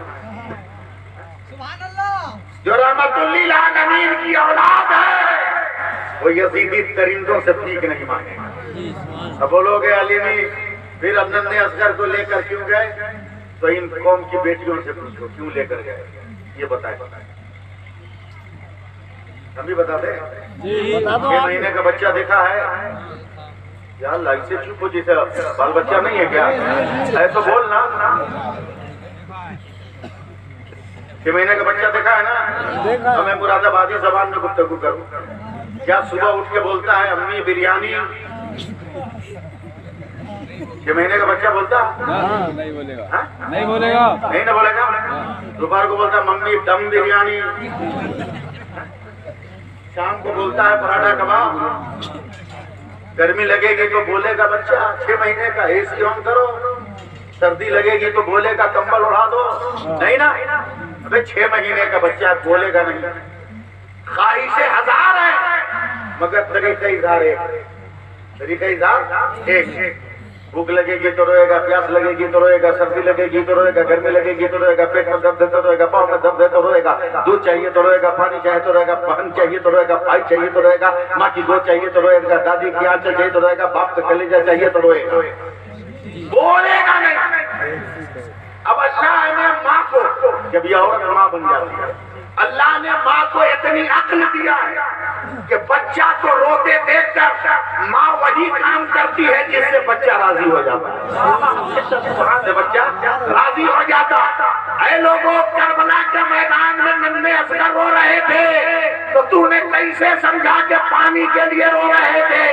جو رحمت للعالمین کی اولاد ہے وہ یزیدی درندوں سے بھیک نہیں مانگے گا. اب بولو گے علی نہیں، پھر اب ننھے اصغر کو لے کر کیوں گئے؟ تو ان قوم کی بیٹیوں سے پوچھو کیوں لے کر گئے، یہ بتائیں. ہم بھی بتا دیں. 6 مہینے کا بچہ دیکھا ہے یا اللہ اسے چپ ہو، جیسے بال بچہ نہیں ہے کیا ہے تو بولنا. 6 مہینے کا بچہ دیکھا ہے نا. تو میں مراد آبادی زبان میں گفتگو کروں. کیا صبح اٹھ کے بولتا ہے امی بریانی؟ 6 مہینے کا بچہ بولتا؟ نہیں بولے گا، نہیں بولے گا، نہیں نہ بولے گا. دوپہر کو بولتا ممی دم بریانی. شام کو بولتا ہے پراٹھا کباب. گرمی لگے گی تو بولے گا بچہ 6 مہینے کا اے سی آن کرو. سردی لگے گی تو بولے گا کمبل اڑا دو. نہیں نا. ابے 6 مہینے کا بچہ بولے گا نہیں. خواہشیں 1000 ہیں مگر طریقہ اظہار ایک. طریقہ اظہار ایک. بھوک لگے گی تو روئے گا، پیاس لگے گی تو روئے گا، سردی لگے گی تو روئے گا، گرمی لگے گی تو روئے گا، پیٹ میں درد ہے تو روئے گا، پاؤں میں درد ہے تو روئے گا، دودھ چاہیے تو روئے گا، پانی چاہیے تو روئے گا، بہن چاہیے تو روئے گا، بھائی چاہیے تو روئے گا، ماں کی گود چاہیے تو روئے گا، دادی کی آنچل چاہیے تو روئے گا، باپ کا کلیجہ چاہیے تو روئے گا. بولے گا نہیں. اب اللہ جب یہ عورت ماں بن جاتی ہے، اللہ نے ماں کو اتنی عقل دیا ہے کہ بچہ کو روتے دیکھ کر ماں وہی کام کرتی ہے جس سے بچہ راضی ہو جاتا ہے، بچہ راضی ہو جاتا۔ اے لوگوں، کربلا کے میدان میں ننھے اصغر رو رہے تھے تو تو نے کیسے سمجھا کہ پانی کے لیے رو رہے تھے؟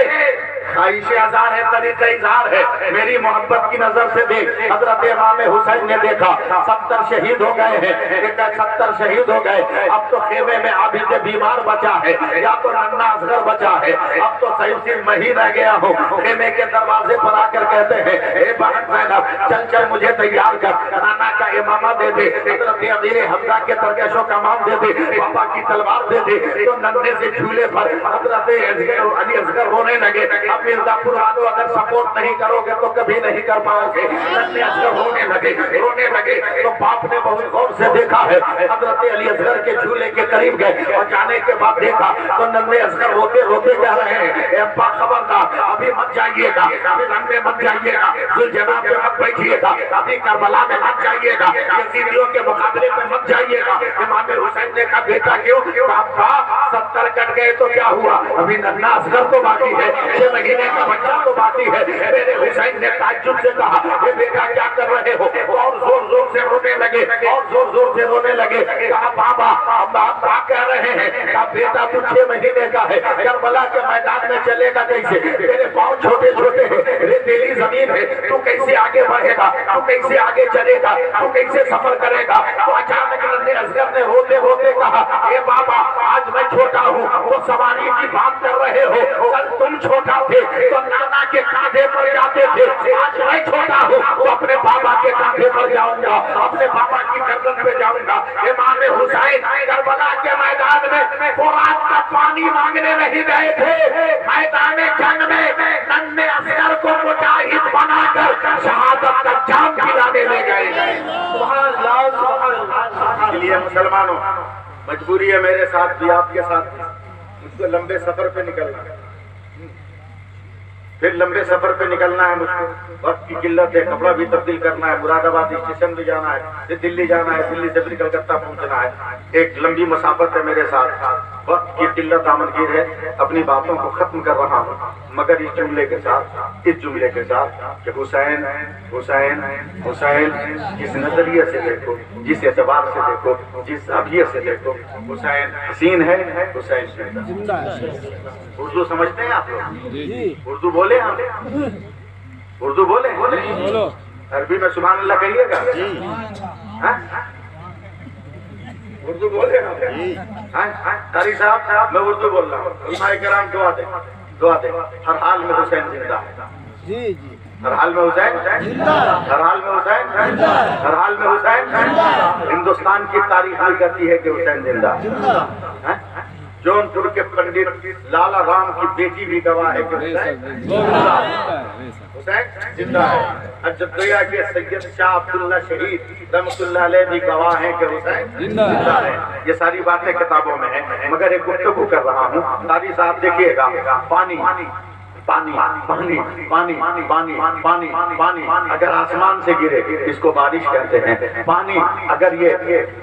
خواہش اظہار ہے، طریقہ اظہار ہے، میری محبت کی نظر سے دیکھ۔ حضرت امام حسین نے دیکھا 70 شہید ہو گئے ہیں، 70 شہید ہو گئے، اب تو خیمے میں عابد بیمار بچا ہے یا تو ننھا اصغر بچا ہے، اب تو صرف میں ہی رہ گیا ہوں۔ خیمے کے دروازے پر آ کر کہتے ہیں اے بہن زینب چل چل مجھے تیار کر، نانا کا امامہ دے دے، حضرت امیر حمزہ کے ترکش و کمان دے دے، پاپا کی تلوار دے دے۔ تو ننھے سے جھولے پر حضرت علی اصغر رونے لگے۔ اب مرزا پور والوں اگر سپورٹ نہیں کرو گے تو کبھی نہیں کر پاؤ گے۔ ننھے اصغر رونے لگے تو باپ نے بہت غور سے دیکھا ہے، حضرت علی اصغر کے جھولے کے قریب گئے اور جانے کے بعد دیکھا تو ننھے اصغر روتے روتے کہہ رہے ہیں اے ابا خبردار، ابھی مت جائیے گا، ابھی لمبے مت جائیے گا، ذوالجناب پہ مت بیٹھیے گا، ابھی کربلا میں مت جائیے گا، یزیدیوں کے مقابلے میں مت جائیے گا۔ امام حسین نے کہا بیٹا کیوں؟ ابا 70 کٹ گئے تو کیا ہوا، ابھی ننھا اصغر تو باقی ہے، 6 مہینے کا بچہ تو باقی ہے۔ میرے حسین نے تعجب سے کہا اے بیٹا کیا کر رہے ہو؟ اور زور زور سے رونے لگے، اور زور زور سے رونے لگے۔ کہا بابا اب آپ کیا کہہ رہے ہیں؟ کہا بیٹا تو 6 مہینے کا ہے، کربلا کے میدان میں چلے گا کیسے؟ میرے پاؤں چھوٹے چھوٹے ہیں، ریتیلی زمین ہے، تو کیسے آگے بڑھے گا؟ تو کیسے آگے چلے گا؟ تو کیسے سفر کرے گا؟ تو اچانک ننھے اصغر نے روتے روتے کہا اے بابا آج میں چھوٹا ہوں، وہ سواری کی بات کر رہے ہو، کل تم چھوٹا تھے تو نانا کے کاندھے پر جاتے تھے، آج میں چھوٹا ہوں تو اپنے بابا کے کاندھے پر جاؤں گا، اپنے بابا کی گردن پہ جاؤں گا۔ امام حسین کربلا کے میدان میں فرات کا پانی مانگنے نہیں گئے تھے، میدان جنگ میں ننھے اصغر کو مجاہد بنا کر شہادت کا جام پلانے لے گئے۔ سبحان اللہ سبحان اللہ۔ اس لیے مسلمانوں مجبوری ہے میرے ساتھ بھی آپ کے ساتھ بھی، مجھ کو لمبے سفر پہ نکلنا ہے، پھر لمبے سفر پہ نکلنا ہے، مجھ کو وقت کی قلت ہے، کپڑا بھی تبدیل کرنا ہے، مراد آباد اسٹیشن بھی جانا ہے، پھر دلی جانا ہے، دلی سے پھر کلکتہ پہنچنا ہے، ایک لمبی مسافت ہے میرے ساتھ، وقت کی قلت آمدگیر ہے، اپنی باتوں کو ختم کر رہا ہوں مگر اس جملے کے ساتھ کہ حسین حسین حسین جس نظریے سے دیکھو، جس اعتبار سے دیکھو، جس زاویے سے دیکھو، حسین حسین ہے، حسین زندہ ہے۔ اردو سمجھتے ہیں آپ لوگ؟ اردو بولے ہم، اردو بولے، عربی میں سبحان اللہ کہیے گا، اردو بولے ہم۔ قاری صاحب میں اردو بول رہا ہوں، علماء کرام دعا دے، ہر حال میں حسین زندہ ہے، ہر حال میں حسین زندہ، ہر حال میں حسین زندہ، ہر حال میں حسین زندہ۔ ہندوستان کی تاریخ بھی کہتی ہے کہ حسین زندہ ہے۔ جون پور کے پنڈت لالا رام کی بیٹی بھی گواہ ہے کہ حسین زندہ ہے۔ اجدیہ کے سید شاہ عبداللہ شہید رحمۃ اللہ علیہ بھی گواہ ہیں کہ حسین زندہ ہے۔ یہ ساری باتیں کتابوں میں ہیں مگر ایک گفتگو کر رہا ہوں۔ قاری صاحب دیکھیے گا، پانی پانی پانی پانی پانی پانی پانی اگر آسمان سے گرے اس کو بارش کہتے ہیں، پانی اگر یہ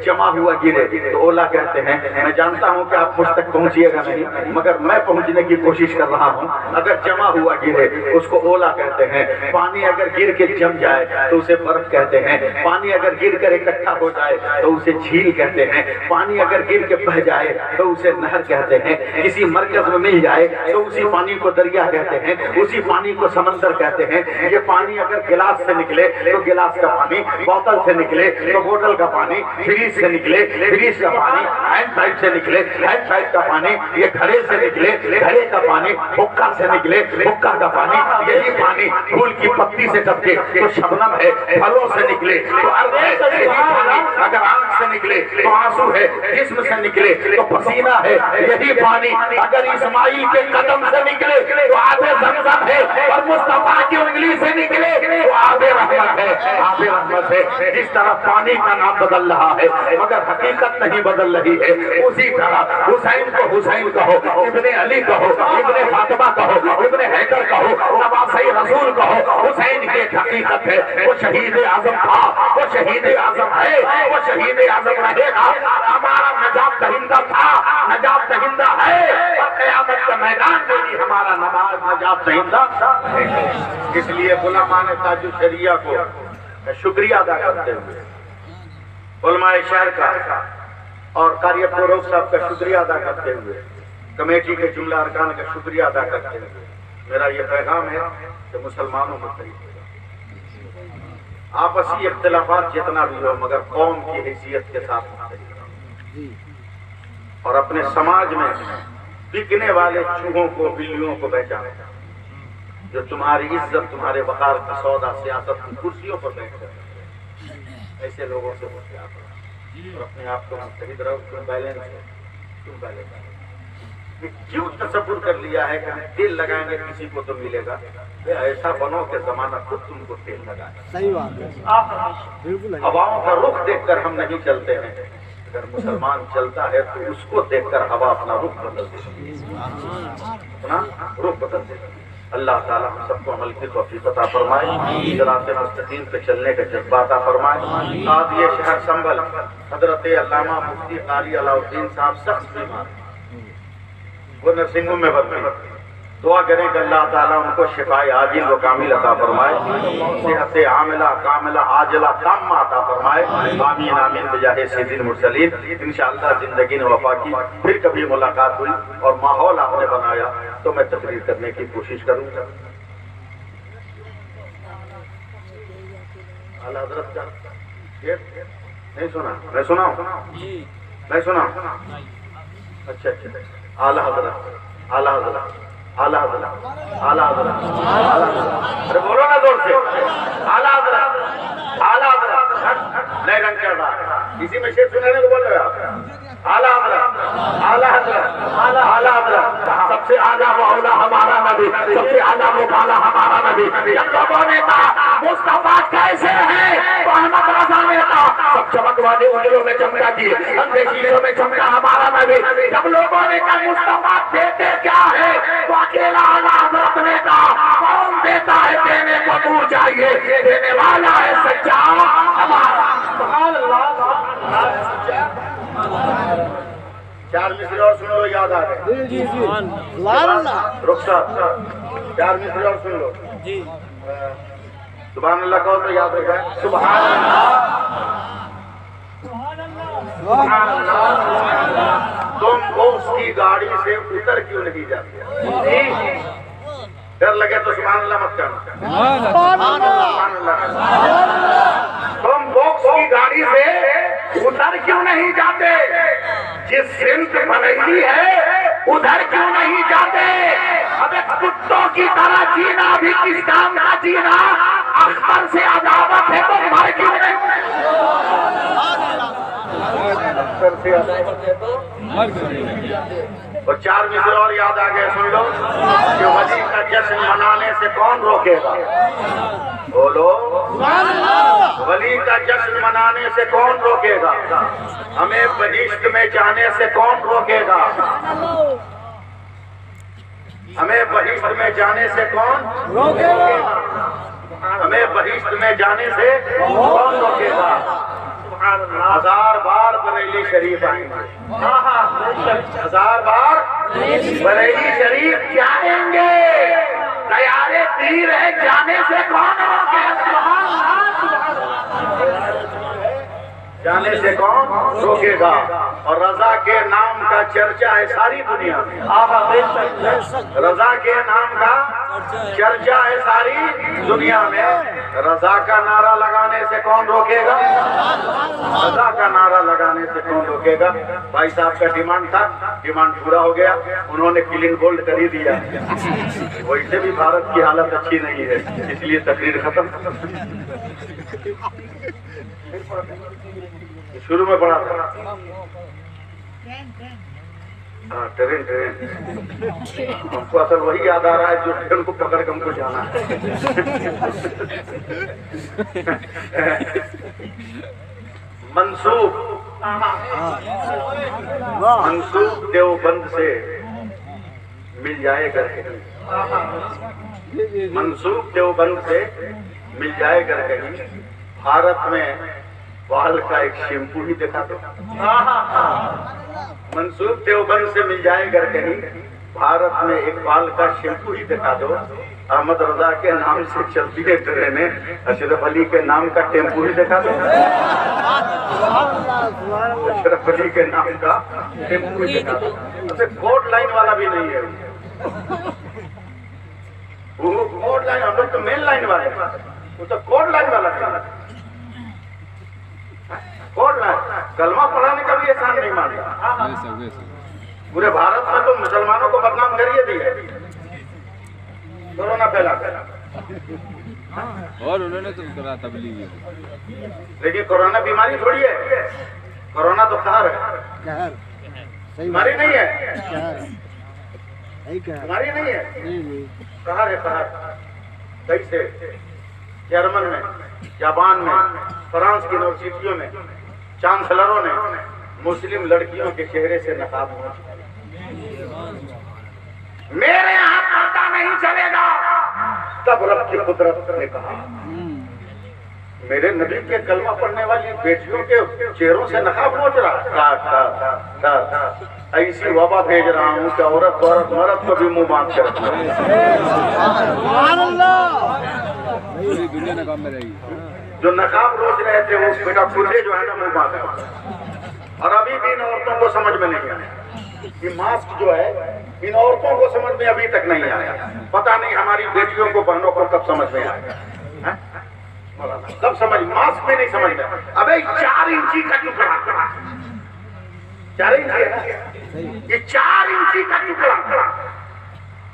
جمع ہوا گرے تو اولا کہتے ہیں۔ میں جانتا ہوں کہ آپ مجھ تک پہنچیے گا نہیں مگر میں پہنچنے کی کوشش کر رہا ہوں۔ اگر جمع ہوا گرے اس کو اولا کہتے ہیں، پانی اگر گر کے جم جائے تو اسے برف کہتے ہیں، پانی اگر گر کر اکٹھا ہو جائے تو اسے جھیل کہتے ہیں، پانی اگر گر کے بہہ جائے تو اسے نہر کہتے ہیں، کسی مرکز میں مل جائے تو اسی پانی کو دریا کہتے ہیں، اسی پانی کو سمندر کہتے ہیں۔ یہ پانی اگر گلاس سے نکلے تو گلاس کا پانی، بوتل سے نکلے تو بوتل کا پانی، فریج سے نکلے فریج کا پانی، ہینڈ پائپ سے نکلے ہینڈ پائپ کا پانی، یہ گھڑے سے نکلے گھڑے کا پانی، حکا سے نکلے حکا کا پانی، یہی پانی پھول کی پتی سے ٹپکے تو شبنم ہے، پھلوں سے نکلے تو ارد ہے، یہی پانی اگر آنکھ سے نکلے تو آنسو ہے، جسم سے نکلے تو پسینہ ہے، یہی پانی اگر اسماعیل کے قدم سے نکلے تو آدھے زمزم ہے، اور مصطفیٰ کی انگلی سے نکلے تو آب رحمت ہے، آب رحمت ہے۔ جس طرح پانی کا نام بدل رہا ہے مگر حقیقت نہیں بدل رہی ہے، اسی طرح حسین کو حسین کہو، ابن علی کہو، ابن فاطمہ کہو، ابن حیدر کہو، نواسۂ رسول کہو، حسین کی ایک حقیقت ہے، وہ شہید اعظم تھا، وہ شہید اعظم ہے، وہ شہید اعظم نجات نہیں تھا. اس لیے علماء نے تاج الشریعہ کو شکریہ ادا کرتے ہوئے، علماء شہر کا اور قاری فاروق صاحب کا شکریہ ادا کرتے ہوئے، کمیٹی کے جملہ ارکان کا شکریہ ادا کرتے ہوئے میرا یہ پیغام ہے کہ مسلمانوں کو طریقے آپسی اختلافات جتنا بھی ہو مگر قوم کی حیثیت کے ساتھ اور اپنے سماج میں بکنے والے چوہوں کو بلیوں کو پہچانے، جو تمہاری عزت تمہارے وقار کا سودا سیاست کی کرسیوں پر بیٹھ کر ایسے لوگوں سے ہوشیار رہو اور اپنے آپ کو متحد رہو. کیوں بیلنس ہے؟ کیوں بیلنس ہے؟ کیوں تصور کر لیا ہے کہ ہم تیل لگائیں گے کسی کو تو ملے گا؟ ایسا بنو کہ زمانہ خود تم کو تیل لگائے. صحیح بات ہے، بالکل. ہواؤں کا رخ دیکھ کر ہم نہیں چلتے ہیں، اگر مسلمان چلتا ہے تو اس کو دیکھ کر ہوا اپنا رخ بدل دیتی ہے، اپنا رخ بدل دیتی ہے. اللہ تعالیٰ ہم سب کو عمل کی توفیق عطا فرمائے، صراط مستقیم پہ چلنے کا جذبہ عطا فرمائے. قاضی شہر سنبھل حضرت علامہ مفتی قاری علاء الدین صاحب سخت بیمار ہیں، وہ نرسنگ ہوم میں بھرتی. دعا کریں کہ اللہ تعالیٰ ان کو شفائے عاجل و کامل عطا فرمائے، صحت عاملہ کاملہ عاجلہ تامہ عطا فرمائے. آمین آمین بجاہ سید المرسلین. انشاءاللہ زندگی نے وفا کی، پھر کبھی ملاقات ہوئی اور ماحول آپ نے بنایا تو میں تقریر کرنے کی کوشش کروں گا. اعلیٰ حضرت کا نہیں سنا؟ میں سنا ہوں، میں سنا ہوں. اچھا اچھا. اعلیٰ حضرت، اعلیٰ حضرت، اعلیٰ حضرت، اعلیٰ حضرت، اعلیٰ حضرت. ارے بولو نا زور سے. اعلیٰ حضرت، اعلیٰ حضرت نہیں رنگ چڑھ رہا. اسی میں شیر سنانے کو بول رہے آپ. اعلیٰ حضرت، اعلیٰ حضرت، اعلیٰ حضرت. سب سے اعلیٰ و اولیٰ ہمارا نبی، سب سے اعلیٰ و بالا ہمارا نبی. جب لوگوں نے کہا مصطفیٰ کیسے ہے تو احمد رضا نے کہا سب چمک والے انگلوں میں چمکا دی، اندیشیوں میں چمکا ہمارا نبی. جب لوگوں نے کہا مصطفیٰ دیتے کیا ہے تو اکیلا اعلیٰ حضرت نے کہا کون دیتا ہے دینے کو تو چاہیے، دینے والا ہے سچا ہمارا. سبحان اللہ. چار مصرے اور سن لو، یاد آ گئے. جی جی، سبحان اللہ. رخصت چار مصرے اور سن لو. جی سبحان اللہ کہو تو یاد رکھا ہے. سبحان اللہ. تم اس کی گاڑی سے اتر کیوں نہیں جاتے؟ ڈر لگے تو سبحان اللہ مت کرنا. سبحان اللہ. تم بوکس کی گاڑی سے اتر کیوں نہیں جاتے؟ جس سمت بریلی ہے ادھر کیوں نہیں جاتے؟ ابے کتوں کی طرح جینا بھی کس کام کا جینا؟ اختر سے عداوت ہے تو مر کیوں نہیں؟ اختر سے عداوت ہے تو اور چار مصرے اور یاد آ گئے. سن لو کہ ولی کا جشن منانے سے کون روکے گا؟ بولو. ولی کا جشن منانے سے کون روکے گا؟ ہمیں بہشت میں جانے سے کون روکے گا؟ ہمیں بہشت میں جانے سے کون روکے گا؟ ہمیں بہشت میں جانے سے کون روکے گا؟ 1000 بار بریلی شریف آئیں گے، 1000 بار بریلی شریف جائیں گے. تیارے تیر ہے جانے سے کون روکے گا؟ جانے سے کون روکے گا؟ اور رضا کے نام کا چرچا ہے ساری دنیا میں. رضا کے نام کا چرچا ہے ساری دنیا میں. رضا کا نعرہ لگانے سے کون روکے گا؟ رضا کا نعرہ لگانے سے کون روکے گا؟ بھائی صاحب کا ڈیمانڈ تھا، ڈیمانڈ پورا ہو گیا، انہوں نے کلین بولڈ کر ہی دیا. ویسے بھی بھارت کی حالت اچھی نہیں ہے، اس لیے تقریر ختم. شروع میں پڑھا تھا ٹرین ہم کو اصل وہی یاد آ رہا ہے جو ٹرین کو پکڑ کے ہم کو جانا ہے. منسوب دیوبند سے مل جائے گا کہیں. منسوب دیوبند سے مل جائے گا کہیں. بھارت میں بال کا ایک شیمپو ہی دکھا دو. منسوب دیوبند سے مل جائے گا کہیں. بھارت میں اقبال کا شیمپو ہی دکھا دو، احمد رضا کے نام سے چلتی ہے ٹرینیں، اشرف علی کے نام کا ٹیمپو ہی دکھا دو، اشرف علی کے نام کا ٹیمپو ہی دکھا دو۔ کوٹ لائن والا بھی نہیں ہے وہ، کوٹ لائن، ہم لوگ تو مین لائن والے، وہ تو کوٹ لائن والا ہے۔ کوٹ لائن کلمہ پڑھانے کا بھی احسان نہیں مانتا، پورے بھارت میں تو مسلمانوں کو بدنام کریے دیے کورونا پھیلا کر، اور انہوں نے تو کرا تبلیغ، لیکن کورونا بیماری تھوڑی ہے، کورونا تو قہر ہے، بیماری نہیں ہے، بیماری نہیں ہے، قہر ہے، قہر۔ کیسے جرمن میں، جاپان میں، فرانس کی یونیورسٹیوں میں چانسلروں نے مسلم لڑکیوں کے چہرے سے نقاب ہوا، میرے یہاں پردہ نہیں چلے گا، تب رب کی قدرت نے کہا میرے نبی کے کلمہ پڑھنے والی بیٹیوں کے چہروں سے نقاب نوچ رہا، ایسی وبا بھیج رہا ہوں کہ عورت مرد کو بھی منہ باندھ کر رکھنا، پوری دنیا ناکام میں رہے گی۔ جو نقاب روج رہے تھے وہ بیٹا بوڑھے جو ہے نا منہ باندھ، اور ابھی بھی ان عورتوں کو سمجھ میں نہیں آیا، یہ ماسک جو ہے ان عورتوں کو سمجھ میں ابھی تک نہیں آیا، پتہ نہیں ہماری بیٹیوں کو بہنوں کو کب سمجھ میں آئے گا، کب سمجھ، ماسک میں نہیں سمجھ میں۔ ابے 4 انچی کا ٹکڑا، 4 انچی ہے نا، یہ 4 انچی کا ٹکڑا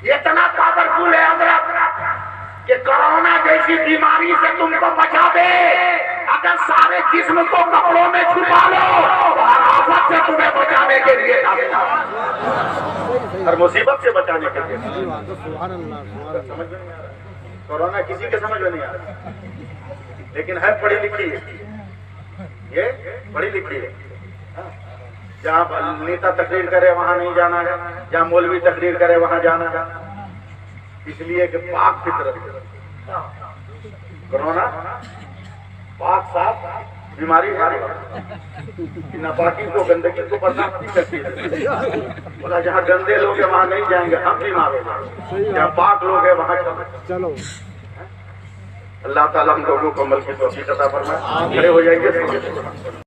یہ اتنا پاورفل ہے حضرت کہ کورونا جیسی بیماری سے تم کو بچا دے، اگر سارے جسم کو کپڑوں میں چھپا لو ہر آفت سے تمہیں بچانے کے لیے، ہر مصیبت سے بچانے کے لیے۔ سمجھ میں نہیں آ رہا، کورونا کسی کے سمجھ میں نہیں آ رہا، لیکن ہے پڑھی لکھی ہے، یہ پڑھی لکھی ہے، جہاں نیتا تقریر کرے وہاں نہیں جانا ہے، جہاں مولوی تقریر کرے وہاں جانا ہے، اس لیے کہ پاک فطرت کرونا پاک صاف بیماری ہے، ناپاکی کو گندگی کو برداشت نہیں کرتی ہے، بولا جہاں گندے لوگ ہیں وہاں نہیں جائیں گے، ہم بیمار ہو جائیں گے، جہاں پاک لوگ ہیں وہاں چلو۔ اللہ تعالیٰ ہم لوگوں کو عمل کی توفیق عطا فرمائے، کھڑے ہو جائیے۔